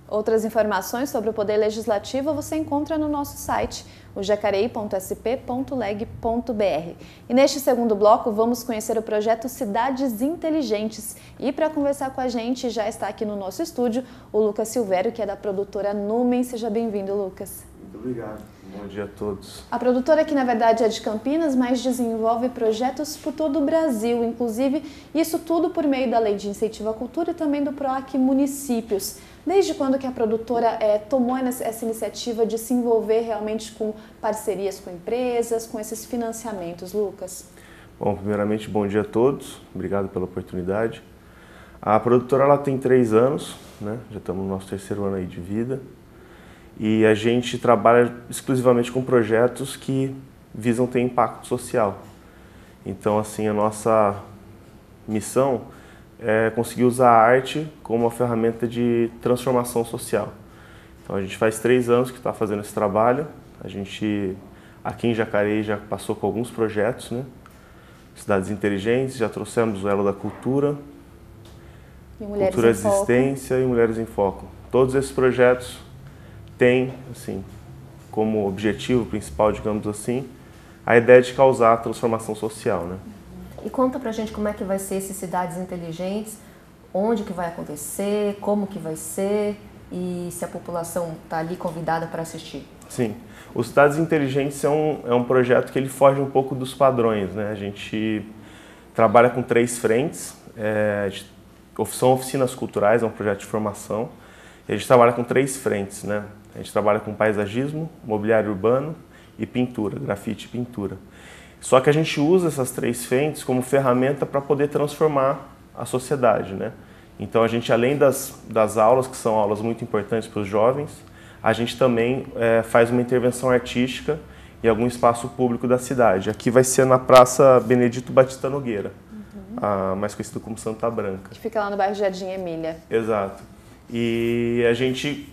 Outras informações sobre o Poder Legislativo você encontra no nosso site, o jacareí.sp.leg.br. E neste segundo bloco vamos conhecer o projeto Cidades Inteligentes. E para conversar com a gente já está aqui no nosso estúdio o Lucas Silvério, que é da produtora Numen. Seja bem-vindo, Lucas. Muito obrigado. Bom dia a todos. A produtora que na verdade é de Campinas, mas desenvolve projetos por todo o Brasil, inclusive isso tudo por meio da Lei de Incentivo à Cultura e também do PROAC Municípios. Desde quando que a produtora tomou essa iniciativa de se envolver realmente com parcerias com empresas, com esses financiamentos, Lucas? Bom, primeiramente, bom dia a todos. Obrigado pela oportunidade. A produtora ela tem 3 anos, né? Já estamos no nosso 3º ano aí de vida. E a gente trabalha exclusivamente com projetos que visam ter impacto social. Então, assim, a nossa missão é conseguir usar a arte como uma ferramenta de transformação social. Então a gente faz 3 anos que está fazendo esse trabalho, A gente, aqui em Jacareí, já passou com alguns projetos, né? Cidades Inteligentes, já trouxemos o Elo da Cultura, Cultura de Existência e Mulheres em Foco. Todos esses projetos têm, assim, como objetivo principal, digamos assim, a ideia de causar a transformação social, né? E conta pra gente como é que vai ser esses Cidades Inteligentes, onde que vai acontecer, como que vai ser e se a população está ali convidada para assistir. Sim, o Cidades Inteligentes é um projeto que ele foge um pouco dos padrões, né? A gente trabalha com 3 frentes, são oficinas culturais, é um projeto de formação, e a gente trabalha com 3 frentes, né? A gente trabalha com paisagismo, mobiliário urbano e pintura, grafite e pintura. Só que a gente usa essas 3 frentes como ferramenta para poder transformar a sociedade, né? Então a gente, além das aulas, que são aulas muito importantes para os jovens, a gente também faz uma intervenção artística em algum espaço público da cidade. Aqui vai ser na Praça Benedito Batista Nogueira, mais conhecido como Santa Branca. Que fica lá no bairro Jardim Emília. Exato. E a gente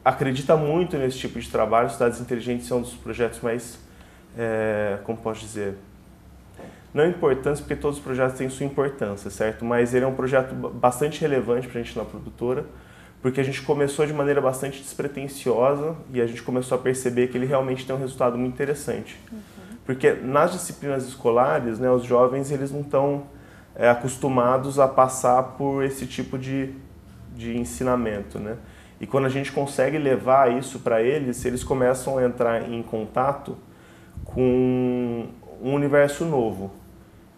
acredita muito nesse tipo de trabalho. Cidades Inteligentes é um dos projetos mais, como posso dizer, não importantes, porque todos os projetos têm sua importância, certo? Mas ele é um projeto bastante relevante para a gente na produtora, porque a gente começou de maneira bastante despretensiosa e a gente começou a perceber que ele realmente tem um resultado muito interessante. Porque nas disciplinas escolares, né, os jovens eles não estão acostumados a passar por esse tipo de ensinamento, né? E quando a gente consegue levar isso para eles, eles começam a entrar em contato com um universo novo,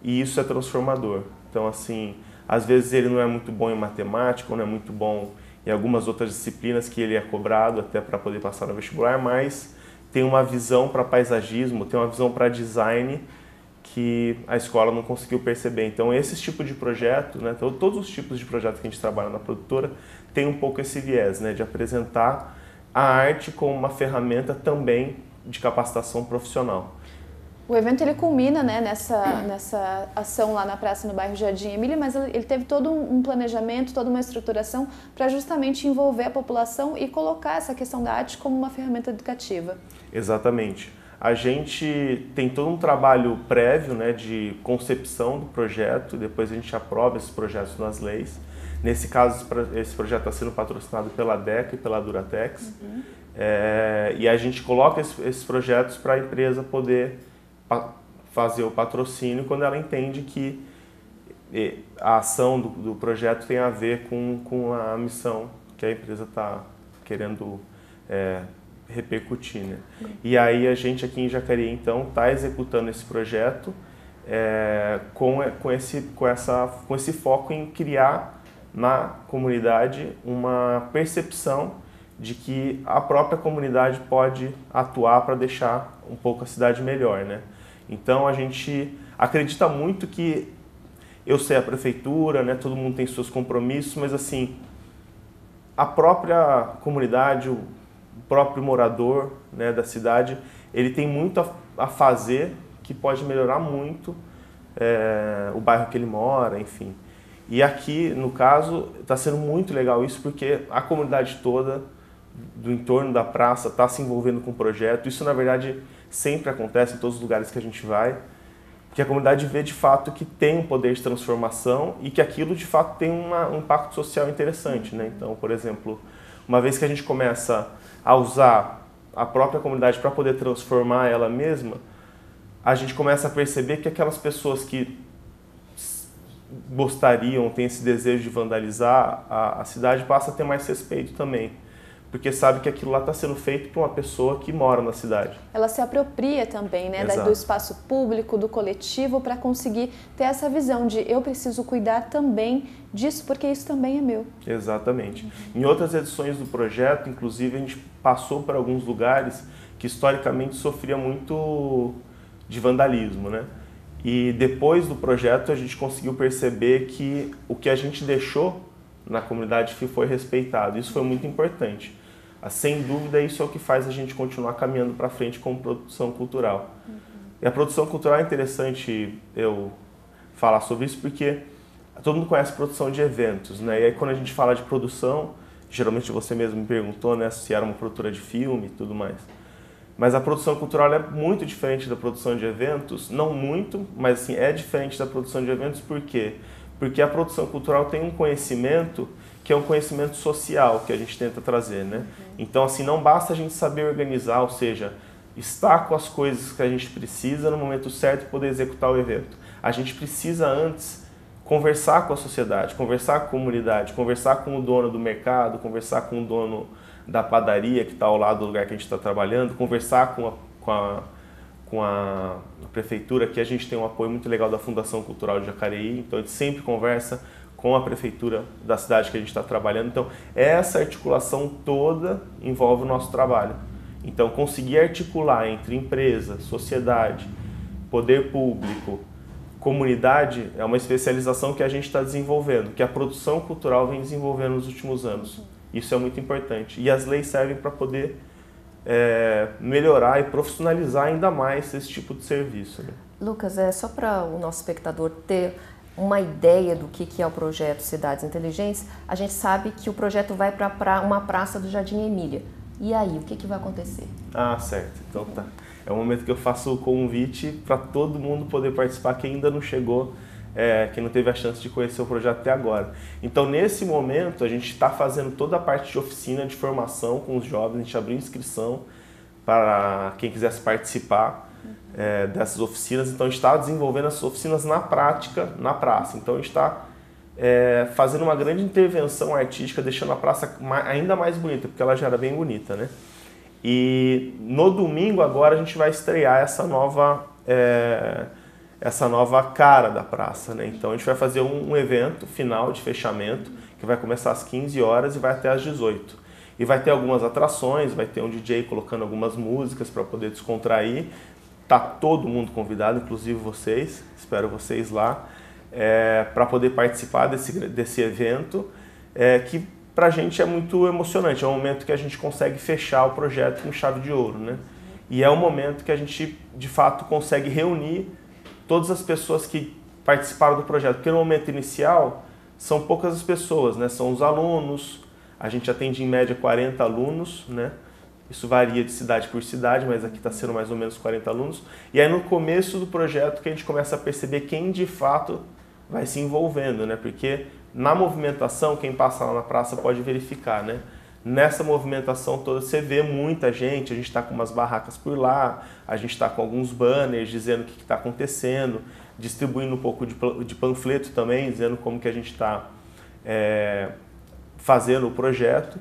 e isso é transformador. Então, assim, às vezes ele não é muito bom em matemática, ou não é muito bom em algumas outras disciplinas que ele é cobrado até para poder passar no vestibular, mas tem uma visão para paisagismo, tem uma visão para design que a escola não conseguiu perceber. Então, esse tipo de projeto, né, todos os tipos de projetos que a gente trabalha na produtora, tem um pouco esse viés, né, de apresentar a arte como uma ferramenta também de capacitação profissional. O evento ele culmina, né, nessa ação lá na praça no bairro Jardim Emília, mas ele teve todo um planejamento, toda uma estruturação para justamente envolver a população e colocar essa questão da arte como uma ferramenta educativa. Exatamente. A gente tem todo um trabalho prévio, né, de concepção do projeto, depois a gente aprova esses projetos nas leis. Nesse caso, esse projeto está sendo patrocinado pela DECA e pela Duratex. E a gente coloca esses projetos para a empresa poder fazer o patrocínio quando ela entende que a ação do projeto tem a ver com a missão que a empresa está querendo repercutir, né? E aí a gente aqui em Jacareí, então, está executando esse projeto com esse foco em criar na comunidade uma percepção de que a própria comunidade pode atuar para deixar um pouco a cidade melhor, né? Então a gente acredita muito que, eu sei a prefeitura, né, todo mundo tem seus compromissos, mas assim, a própria comunidade, o próprio morador, né, da cidade, ele tem muito a fazer que pode melhorar muito o bairro que ele mora, enfim. E aqui, no caso, está sendo muito legal isso, porque a comunidade toda do entorno da praça está se envolvendo com o projeto. Isso, na verdade, sempre acontece em todos os lugares que a gente vai, que a comunidade vê de fato que tem um poder de transformação e que aquilo de fato tem um impacto social interessante, né? Então, por exemplo, uma vez que a gente começa a usar a própria comunidade para poder transformar ela mesma, a gente começa a perceber que aquelas pessoas que gostariam, têm esse desejo de vandalizar a cidade, passa a ter mais respeito também, porque sabe que aquilo lá está sendo feito por uma pessoa que mora na cidade. Ela se apropria também, né, do espaço público, do coletivo, para conseguir ter essa visão de eu preciso cuidar também disso, porque isso também é meu. Exatamente. Em outras edições do projeto, inclusive, a gente passou por alguns lugares que historicamente sofria muito de vandalismo, né? E depois do projeto a gente conseguiu perceber que o que a gente deixou na comunidade foi respeitado. Isso foi muito importante. Sem dúvida, isso é o que faz a gente continuar caminhando para frente com produção cultural. E a produção cultural é interessante eu falar sobre isso porque todo mundo conhece produção de eventos, né? E aí quando a gente fala de produção, geralmente você mesmo me perguntou, né, se era uma produtora de filme e tudo mais. Mas a produção cultural é muito diferente da produção de eventos, não muito, mas assim, é diferente da produção de eventos, por quê? Porque a produção cultural tem um conhecimento que é um conhecimento social que a gente tenta trazer, né? Então, assim, não basta a gente saber organizar, ou seja, estar com as coisas que a gente precisa no momento certo e poder executar o evento. A gente precisa antes conversar com a sociedade, conversar com a comunidade, conversar com o dono do mercado, conversar com o dono da padaria que está ao lado do lugar que a gente está trabalhando, conversar com a prefeitura, que a gente tem um apoio muito legal da Fundação Cultural de Jacareí, então a gente sempre conversa com a prefeitura da cidade que a gente está trabalhando. Então, essa articulação toda envolve o nosso trabalho. Então, conseguir articular entre empresa, sociedade, poder público, comunidade, é uma especialização que a gente está desenvolvendo, que a produção cultural vem desenvolvendo nos últimos anos. Isso é muito importante. E as leis servem para poder melhorar e profissionalizar ainda mais esse tipo de serviço, né? Lucas, só para o nosso espectador ter uma ideia do que é o projeto Cidades Inteligentes, a gente sabe que o projeto vai para uma praça do Jardim Emília. E aí, o que vai acontecer? Ah, certo. Então tá. É o momento que eu faço o convite para todo mundo poder participar, que ainda não chegou, que não teve a chance de conhecer o projeto até agora. Então, nesse momento, a gente está fazendo toda a parte de oficina de formação com os jovens, a gente abriu inscrição para quem quisesse participar dessas oficinas. Então, a gente está desenvolvendo essas oficinas na prática, na praça. Então, a gente está fazendo uma grande intervenção artística, deixando a praça ainda mais bonita, porque ela já era bem bonita, né? E no domingo agora a gente vai estrear essa nova cara da praça, né? Então a gente vai fazer um evento final de fechamento, que vai começar às 15 horas e vai até às 18. E vai ter algumas atrações, vai ter um DJ colocando algumas músicas para poder descontrair. Tá todo mundo convidado, inclusive vocês, espero vocês lá, para poder participar desse evento, que pra gente é muito emocionante. É um momento que a gente consegue fechar o projeto com chave de ouro, né? E é um momento que a gente, de fato, consegue reunir todas as pessoas que participaram do projeto. Porque no momento inicial, são poucas as pessoas, né? São os alunos, a gente atende em média 40 alunos, né? Isso varia de cidade por cidade, mas aqui está sendo mais ou menos 40 alunos. E aí no começo do projeto que a gente começa a perceber quem de fato vai se envolvendo, né? Porque na movimentação, quem passa lá na praça pode verificar, né? Nessa movimentação toda você vê muita gente, a gente está com umas barracas por lá, a gente está com alguns banners dizendo o que está acontecendo, distribuindo um pouco de panfleto também, dizendo como que a gente está fazendo o projeto.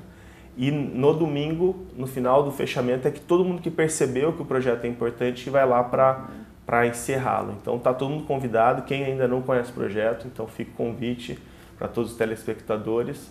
E no domingo, no final do fechamento, é que todo mundo que percebeu que o projeto é importante vai lá para encerrá-lo. Então está todo mundo convidado, quem ainda não conhece o projeto, então fica o convite para todos os telespectadores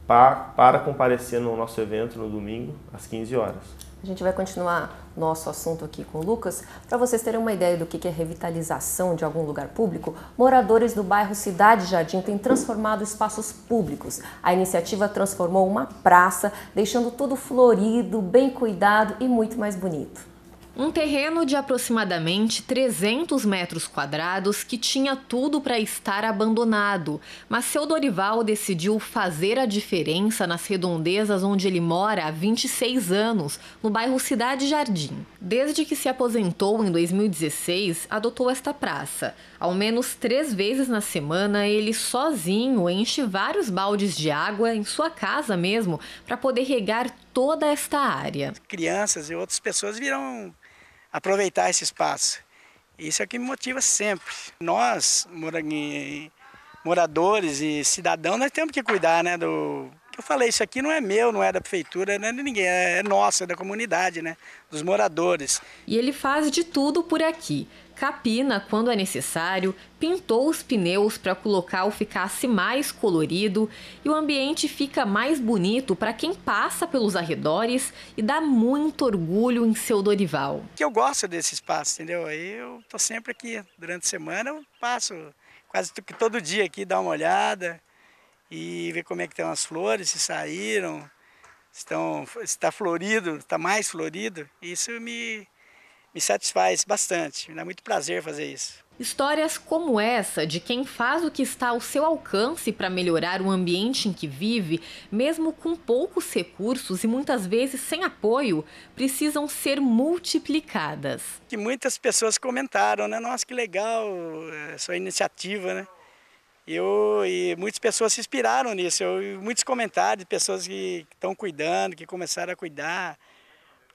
para comparecer no nosso evento no domingo, às 15 horas. A gente vai continuar nosso assunto aqui com o Lucas. Para vocês terem uma ideia do que é revitalização de algum lugar público, moradores do bairro Cidade Jardim têm transformado espaços públicos. A iniciativa transformou uma praça, deixando tudo florido, bem cuidado e muito mais bonito. Um terreno de aproximadamente 300 metros quadrados que tinha tudo para estar abandonado, mas seu Dorival decidiu fazer a diferença nas redondezas onde ele mora há 26 anos, no bairro Cidade Jardim. Desde que se aposentou em 2016, adotou esta praça. Ao menos 3 vezes na semana, ele sozinho enche vários baldes de água em sua casa mesmo para poder regar toda esta área. Crianças e outras pessoas virão aproveitar esse espaço. Isso é o que me motiva sempre. Nós, moradores e cidadãos, nós temos que cuidar, né, do... Eu falei, isso aqui não é meu, não é da prefeitura, não é de ninguém, é nosso, é da comunidade, né, dos moradores. E ele faz de tudo por aqui. Capina quando é necessário, pintou os pneus para que o local ficasse mais colorido e o ambiente fica mais bonito para quem passa pelos arredores e dá muito orgulho em seu Dorival. Eu gosto desse espaço, entendeu? Aí eu tô sempre aqui, durante a semana eu passo quase todo dia aqui, dar uma olhada e ver como é que estão as flores, se saíram, se está florido, está mais florido. Isso me satisfaz bastante, me dá muito prazer fazer isso. Histórias como essa, de quem faz o que está ao seu alcance para melhorar o ambiente em que vive, mesmo com poucos recursos e muitas vezes sem apoio, precisam ser multiplicadas. Que muitas pessoas comentaram, né? Nossa, que legal sua iniciativa, né? E muitas pessoas se inspiraram nisso, muitos comentários de pessoas que estão cuidando, que começaram a cuidar.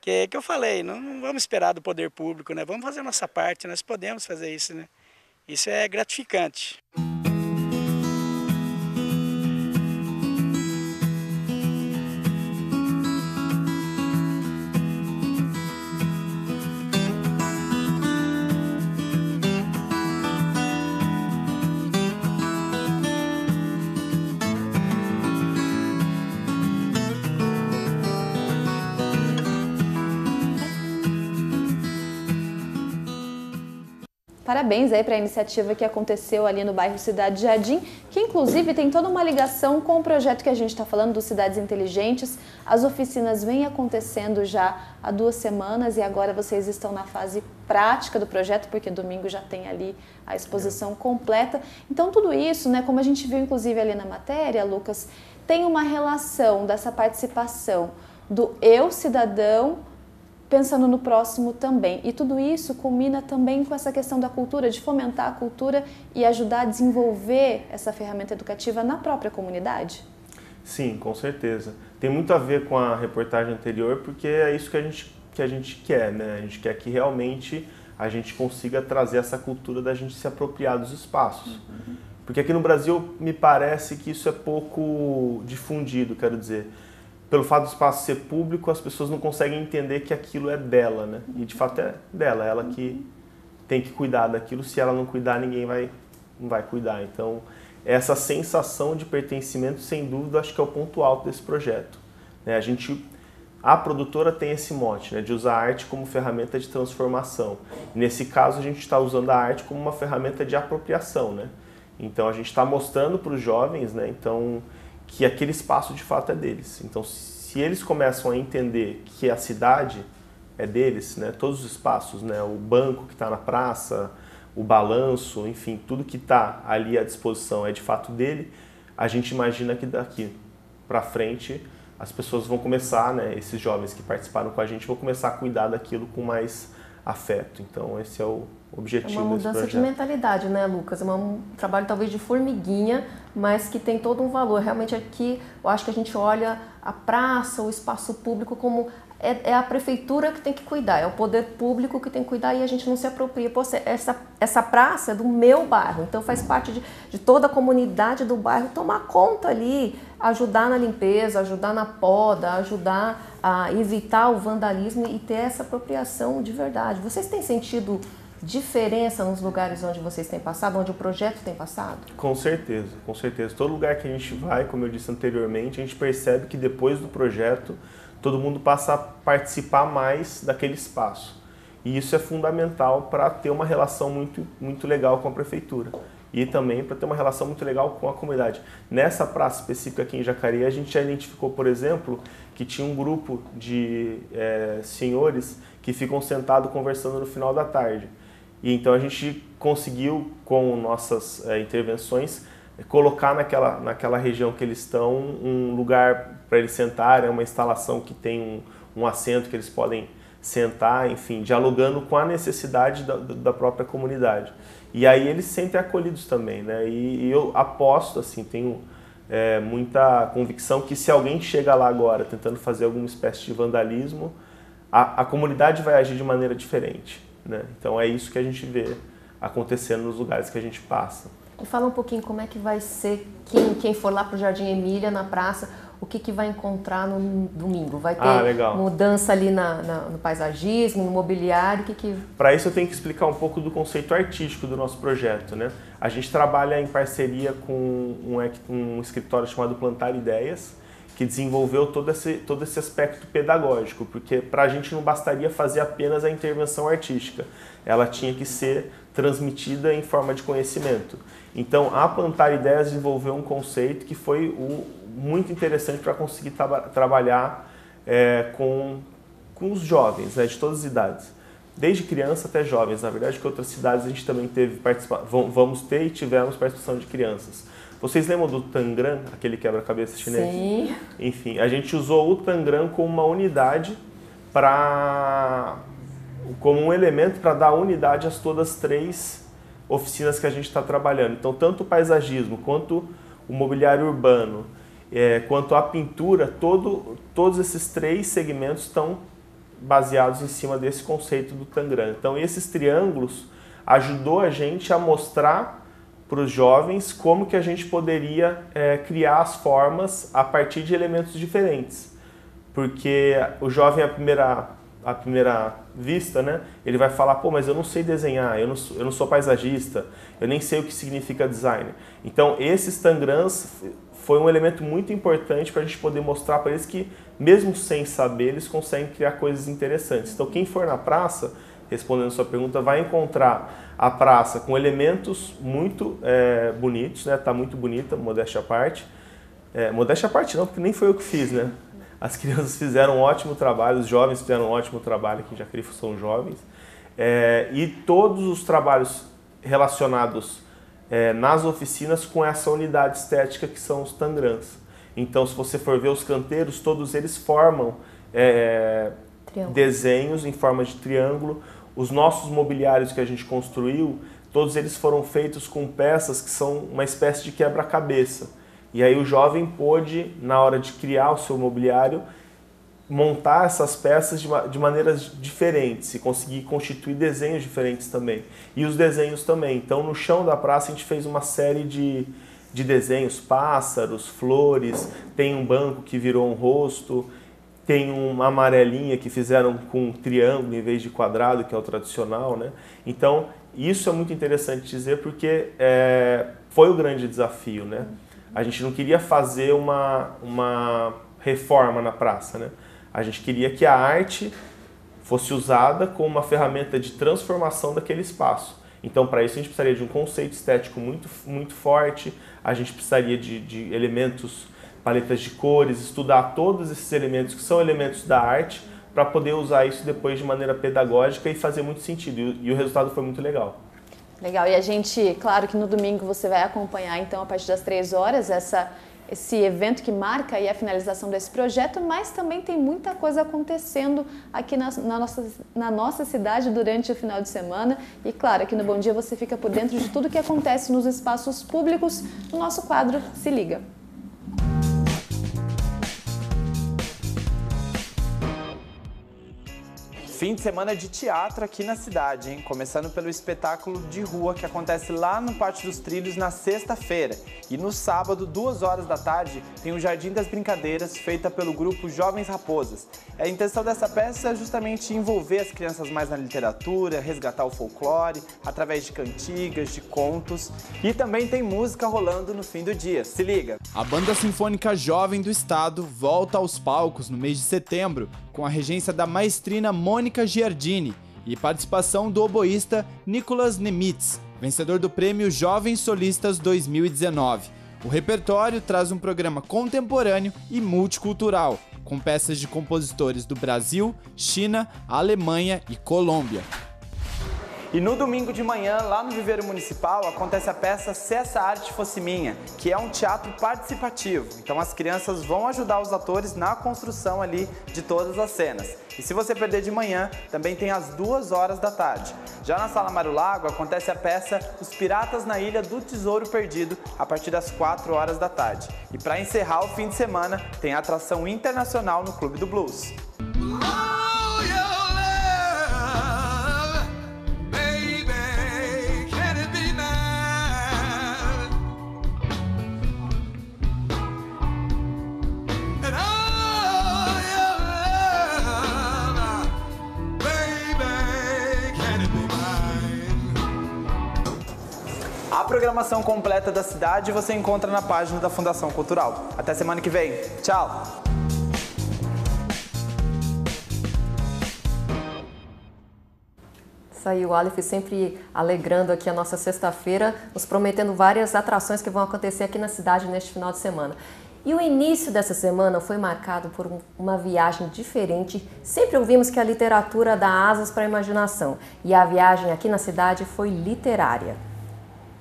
Que é que eu falei, não vamos esperar do poder público, né? Vamos fazer a nossa parte, nós podemos fazer isso, né? Isso é gratificante. Parabéns aí para a iniciativa que aconteceu ali no bairro Cidade Jardim, que inclusive tem toda uma ligação com o projeto que a gente está falando dos Cidades Inteligentes. As oficinas vêm acontecendo já há 2 semanas e agora vocês estão na fase prática do projeto, porque domingo já tem ali a exposição completa. Então tudo isso, né, como a gente viu inclusive ali na matéria, Lucas, tem uma relação dessa participação do eu cidadão pensando no próximo também. E tudo isso culmina também com essa questão da cultura, de fomentar a cultura e ajudar a desenvolver essa ferramenta educativa na própria comunidade? Sim, com certeza. Tem muito a ver com a reportagem anterior, porque é isso que a gente quer, né? A gente quer que realmente a gente consiga trazer essa cultura da gente se apropriar dos espaços. Porque aqui no Brasil me parece que isso é pouco difundido, quero dizer. Pelo fato do espaço ser público, as pessoas não conseguem entender que aquilo é dela, né? E de fato é dela, ela que tem que cuidar daquilo. Se ela não cuidar, ninguém não vai cuidar. Então, essa sensação de pertencimento, sem dúvida, acho que é o ponto alto desse projeto. A produtora tem esse mote, né, de usar a arte como ferramenta de transformação. Nesse caso, a gente está usando a arte como uma ferramenta de apropriação, né? Então, a gente está mostrando para os jovens, né, que aquele espaço de fato é deles. Então, se eles começam a entender que a cidade é deles, né, todos os espaços, né, o banco que está na praça, o balanço, enfim, tudo que está ali à disposição é de fato dele, a gente imagina que daqui para frente as pessoas vão começar, né, esses jovens que participaram com a gente vão começar a cuidar daquilo com mais afeto. Então, esse é o objetivo desse projeto. É uma mudança de mentalidade, né, Lucas? É um trabalho talvez de formiguinha, mas que tem todo um valor. Realmente aqui, eu acho que a gente olha a praça, o espaço público como é a prefeitura que tem que cuidar, é o poder público que tem que cuidar e a gente não se apropria. Pô, essa praça é do meu bairro, então faz parte de toda a comunidade do bairro tomar conta ali, ajudar na limpeza, ajudar na poda, ajudar a evitar o vandalismo e ter essa apropriação de verdade. Vocês têm sentido diferença nos lugares onde vocês têm passado, onde o projeto tem passado? Com certeza, com certeza. Todo lugar que a gente vai, como eu disse anteriormente, a gente percebe que depois do projeto todo mundo passa a participar mais daquele espaço. E isso é fundamental para ter uma relação muito legal com a prefeitura. E também para ter uma relação muito legal com a comunidade. Nessa praça específica aqui em Jacareí, a gente já identificou, por exemplo, que tinha um grupo de senhores que ficam sentados conversando no final da tarde. E então a gente conseguiu, com nossas intervenções, colocar naquela região que eles estão um lugar para eles sentarem, uma instalação que tem um assento que eles podem sentar, enfim, dialogando com a necessidade da própria comunidade. E aí eles se sentem acolhidos também, né? E eu aposto, assim, tenho muita convicção que se alguém chega lá agora tentando fazer alguma espécie de vandalismo, a comunidade vai agir de maneira diferente, né? Então é isso que a gente vê acontecendo nos lugares que a gente passa. E fala um pouquinho como é que vai ser quem for lá para o Jardim Emília, na praça, o que vai encontrar no domingo? Vai ter mudança ali no paisagismo, no mobiliário? Para isso eu tenho que explicar um pouco do conceito artístico do nosso projeto, né? A gente trabalha em parceria com um escritório chamado Plantar Ideias, que desenvolveu todo esse aspecto pedagógico, porque para a gente não bastaria fazer apenas a intervenção artística, ela tinha que ser transmitida em forma de conhecimento. Então, a Plantar Ideias desenvolveu um conceito que foi muito interessante para conseguir trabalhar com os jovens, né, de todas as idades. desde criança até jovens. Na verdade, que outras cidades a gente também teve vamos ter e tivemos participação de crianças. Vocês lembram do Tangram, aquele quebra-cabeça chinês? Sim. Enfim, a gente usou o Tangram como uma unidade como um elemento para dar unidade às todas as 3 oficinas que a gente está trabalhando. Então, tanto o paisagismo, quanto o mobiliário urbano, quanto a pintura, todos esses 3 segmentos estão baseados em cima desse conceito do Tangram. Então, esses triângulos ajudou a gente a mostrar para os jovens como que a gente poderia criar as formas a partir de elementos diferentes. Porque o jovem, à primeira vista, né, ele vai falar, pô, mas eu não sei desenhar, eu não sou paisagista, eu nem sei o que significa design. Então, esses Tangrams foi um elemento muito importante para a gente poder mostrar para eles que, mesmo sem saber, eles conseguem criar coisas interessantes. Então, quem for na praça, respondendo a sua pergunta, vai encontrar a praça com elementos muito bonitos, né? Tá muito bonita, modéstia à parte. Modéstia à parte não, porque nem foi eu que fiz, né? As crianças fizeram um ótimo trabalho, os jovens fizeram um ótimo trabalho, aqui em Jacareí são jovens. E todos os trabalhos relacionados nas oficinas com essa unidade estética que são os Tangrams. Então, se você for ver os canteiros, todos eles formam desenhos em forma de triângulo. Os nossos mobiliários que a gente construiu, todos eles foram feitos com peças que são uma espécie de quebra-cabeça. E aí o jovem pôde, na hora de criar o seu mobiliário, montar essas peças de maneiras diferentes e conseguir constituir desenhos diferentes também. E os desenhos também. Então, no chão da praça, a gente fez uma série de desenhos, pássaros, flores, tem um banco que virou um rosto, tem uma amarelinha que fizeram com um triângulo em vez de quadrado, que é o tradicional, né? Então, isso é muito interessante dizer porque foi o grande desafio, né? A gente não queria fazer uma reforma na praça, né? A gente queria que a arte fosse usada como uma ferramenta de transformação daquele espaço. Então, para isso, a gente precisaria de um conceito estético muito, muito forte, a gente precisaria de elementos, paletas de cores, estudar todos esses elementos que são elementos da arte para poder usar isso depois de maneira pedagógica e fazer muito sentido. E o resultado foi muito legal. Legal. E a gente, claro que no domingo você vai acompanhar, então, a partir das 3 horas, esse evento que marca aí a finalização desse projeto, mas também tem muita coisa acontecendo aqui na nossa cidade durante o final de semana. E claro, aqui no Bom Dia você fica por dentro de tudo que acontece nos espaços públicos no nosso quadro Se Liga. Fim de semana de teatro aqui na cidade, hein? Começando pelo espetáculo de rua que acontece lá no Pátio dos Trilhos na sexta-feira. E no sábado, 2 horas da tarde, tem o Jardim das Brincadeiras, feita pelo grupo Jovens Raposas. A intenção dessa peça é justamente envolver as crianças mais na literatura, resgatar o folclore, através de cantigas, de contos. E também tem música rolando no fim do dia. Se liga! A Banda Sinfônica Jovem do Estado volta aos palcos no mês de setembro, com a regência da maestrina Mônica Giardini e participação do oboísta Nicolas Nemitz, vencedor do Prêmio Jovens Solistas 2019. O repertório traz um programa contemporâneo e multicultural, com peças de compositores do Brasil, China, Alemanha e Colômbia. E no domingo de manhã, lá no Viveiro Municipal, acontece a peça Se Essa Arte Fosse Minha, que é um teatro participativo. Então as crianças vão ajudar os atores na construção ali de todas as cenas. E se você perder de manhã, também tem às 2 horas da tarde. Já na Sala Mário Lago, acontece a peça Os Piratas na Ilha do Tesouro Perdido, a partir das 4 horas da tarde. E para encerrar o fim de semana, tem a atração internacional no Clube do Blues. A programação completa da cidade você encontra na página da Fundação Cultural. Até semana que vem. Tchau! Isso aí, o Aleph sempre alegrando aqui a nossa sexta-feira, nos prometendo várias atrações que vão acontecer aqui na cidade neste final de semana. E o início dessa semana foi marcado por uma viagem diferente. Sempre ouvimos que a literatura dá asas para a imaginação, e a viagem aqui na cidade foi literária.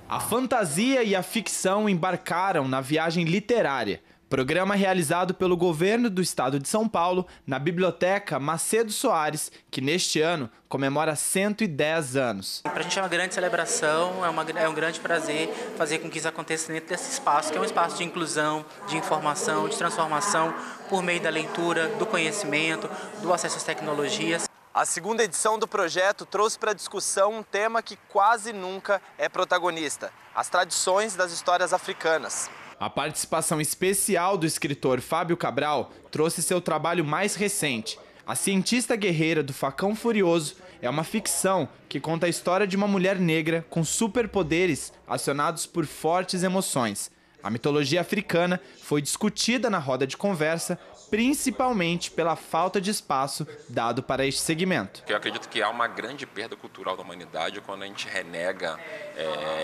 A fantasia e a ficção embarcaram na viagem literária, programa realizado pelo governo do estado de São Paulo na Biblioteca Macedo Soares, que neste ano comemora 110 anos. Para a gente é uma grande celebração, é um grande prazer fazer com que isso aconteça dentro desse espaço, que é um espaço de inclusão, de informação, de transformação por meio da leitura, do conhecimento, do acesso às tecnologias. A segunda edição do projeto trouxe para discussão um tema que quase nunca é protagonista: as tradições das histórias africanas. A participação especial do escritor Fábio Cabral trouxe seu trabalho mais recente. A Cientista Guerreira do Facão Furioso é uma ficção que conta a história de uma mulher negra com superpoderes acionados por fortes emoções. A mitologia africana foi discutida na roda de conversa, principalmente pela falta de espaço dado para este segmento. Eu acredito que há uma grande perda cultural da humanidade quando a gente renega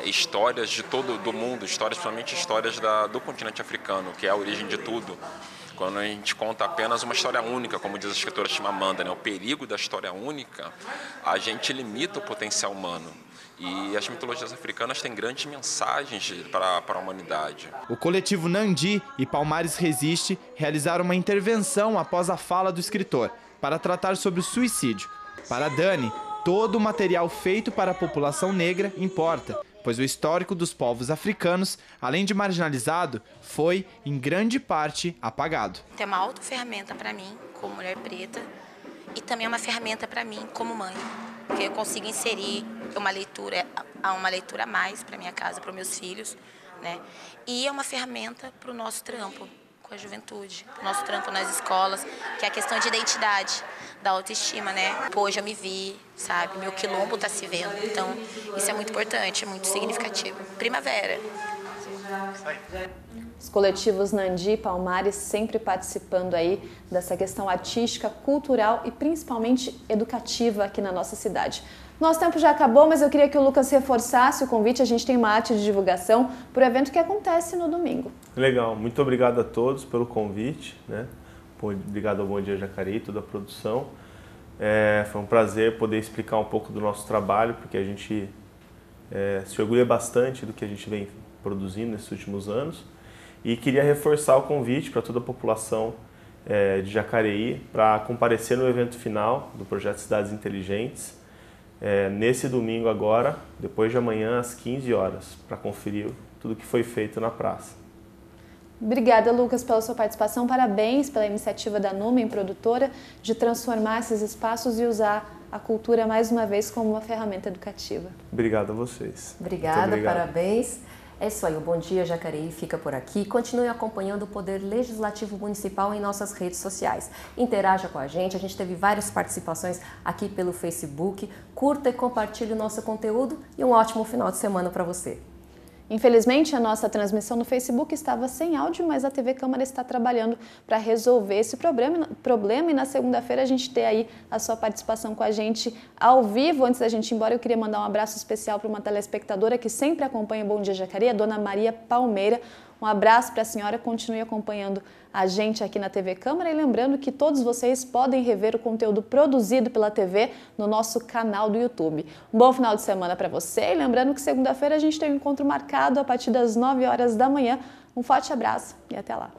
histórias de todo o mundo, principalmente histórias do continente africano, que é a origem de tudo. Quando a gente conta apenas uma história única, como diz a escritora Chimamanda, né? O perigo da história única, a gente limita o potencial humano. E as mitologias africanas têm grandes mensagens para a humanidade. O coletivo Nandi e Palmares Resiste realizaram uma intervenção após a fala do escritor para tratar sobre o suicídio. Para Dani, todo o material feito para a população negra importa, pois o histórico dos povos africanos, além de marginalizado, foi, em grande parte, apagado. Tem uma auto-ferramenta para mim, como mulher preta, e também é uma ferramenta para mim, como mãe, porque eu consigo inserir uma leitura a mais para minha casa, para os meus filhos, né? E é uma ferramenta para o nosso trampo com a juventude, o nosso trampo nas escolas, que é a questão de identidade, da autoestima, né? Pô, hoje eu me vi, sabe? Meu quilombo está se vendo, então isso é muito importante, é muito significativo. Primavera. Os coletivos Nandi e Palmares sempre participando aí dessa questão artística, cultural e principalmente educativa aqui na nossa cidade. Nosso tempo já acabou, mas eu queria que o Lucas reforçasse o convite. A gente tem uma arte de divulgação para o evento que acontece no domingo. Legal, muito obrigado a todos pelo convite, né? Obrigado ao Bom Dia Jacareí, toda a produção. Foi um prazer poder explicar um pouco do nosso trabalho, porque a gente se orgulha bastante do que a gente vem produzindo nesses últimos anos. E queria reforçar o convite para toda a população de Jacareí para comparecer no evento final do projeto Cidades Inteligentes, nesse domingo agora, depois de amanhã às 15 horas, para conferir tudo que foi feito na praça. Obrigada, Lucas, pela sua participação. Parabéns pela iniciativa da Numen, produtora, de transformar esses espaços e usar a cultura mais uma vez como uma ferramenta educativa. Obrigado a vocês. Obrigada, parabéns. É isso aí, o Bom Dia Jacareí fica por aqui. Continue acompanhando o Poder Legislativo Municipal em nossas redes sociais. Interaja com a gente teve várias participações aqui pelo Facebook. Curta e compartilhe o nosso conteúdo e um ótimo final de semana para você. Infelizmente, a nossa transmissão no Facebook estava sem áudio, mas a TV Câmara está trabalhando para resolver esse problema e na segunda-feira a gente ter aí a sua participação com a gente ao vivo. Antes da gente ir embora, eu queria mandar um abraço especial para uma telespectadora que sempre acompanha o Bom Dia Jacareí, a dona Maria Palmeira. Um abraço para a senhora, continue acompanhando a gente aqui na TV Câmara e lembrando que todos vocês podem rever o conteúdo produzido pela TV no nosso canal do YouTube. Um bom final de semana para você e lembrando que segunda-feira a gente tem um encontro marcado a partir das 9 horas da manhã. Um forte abraço e até lá!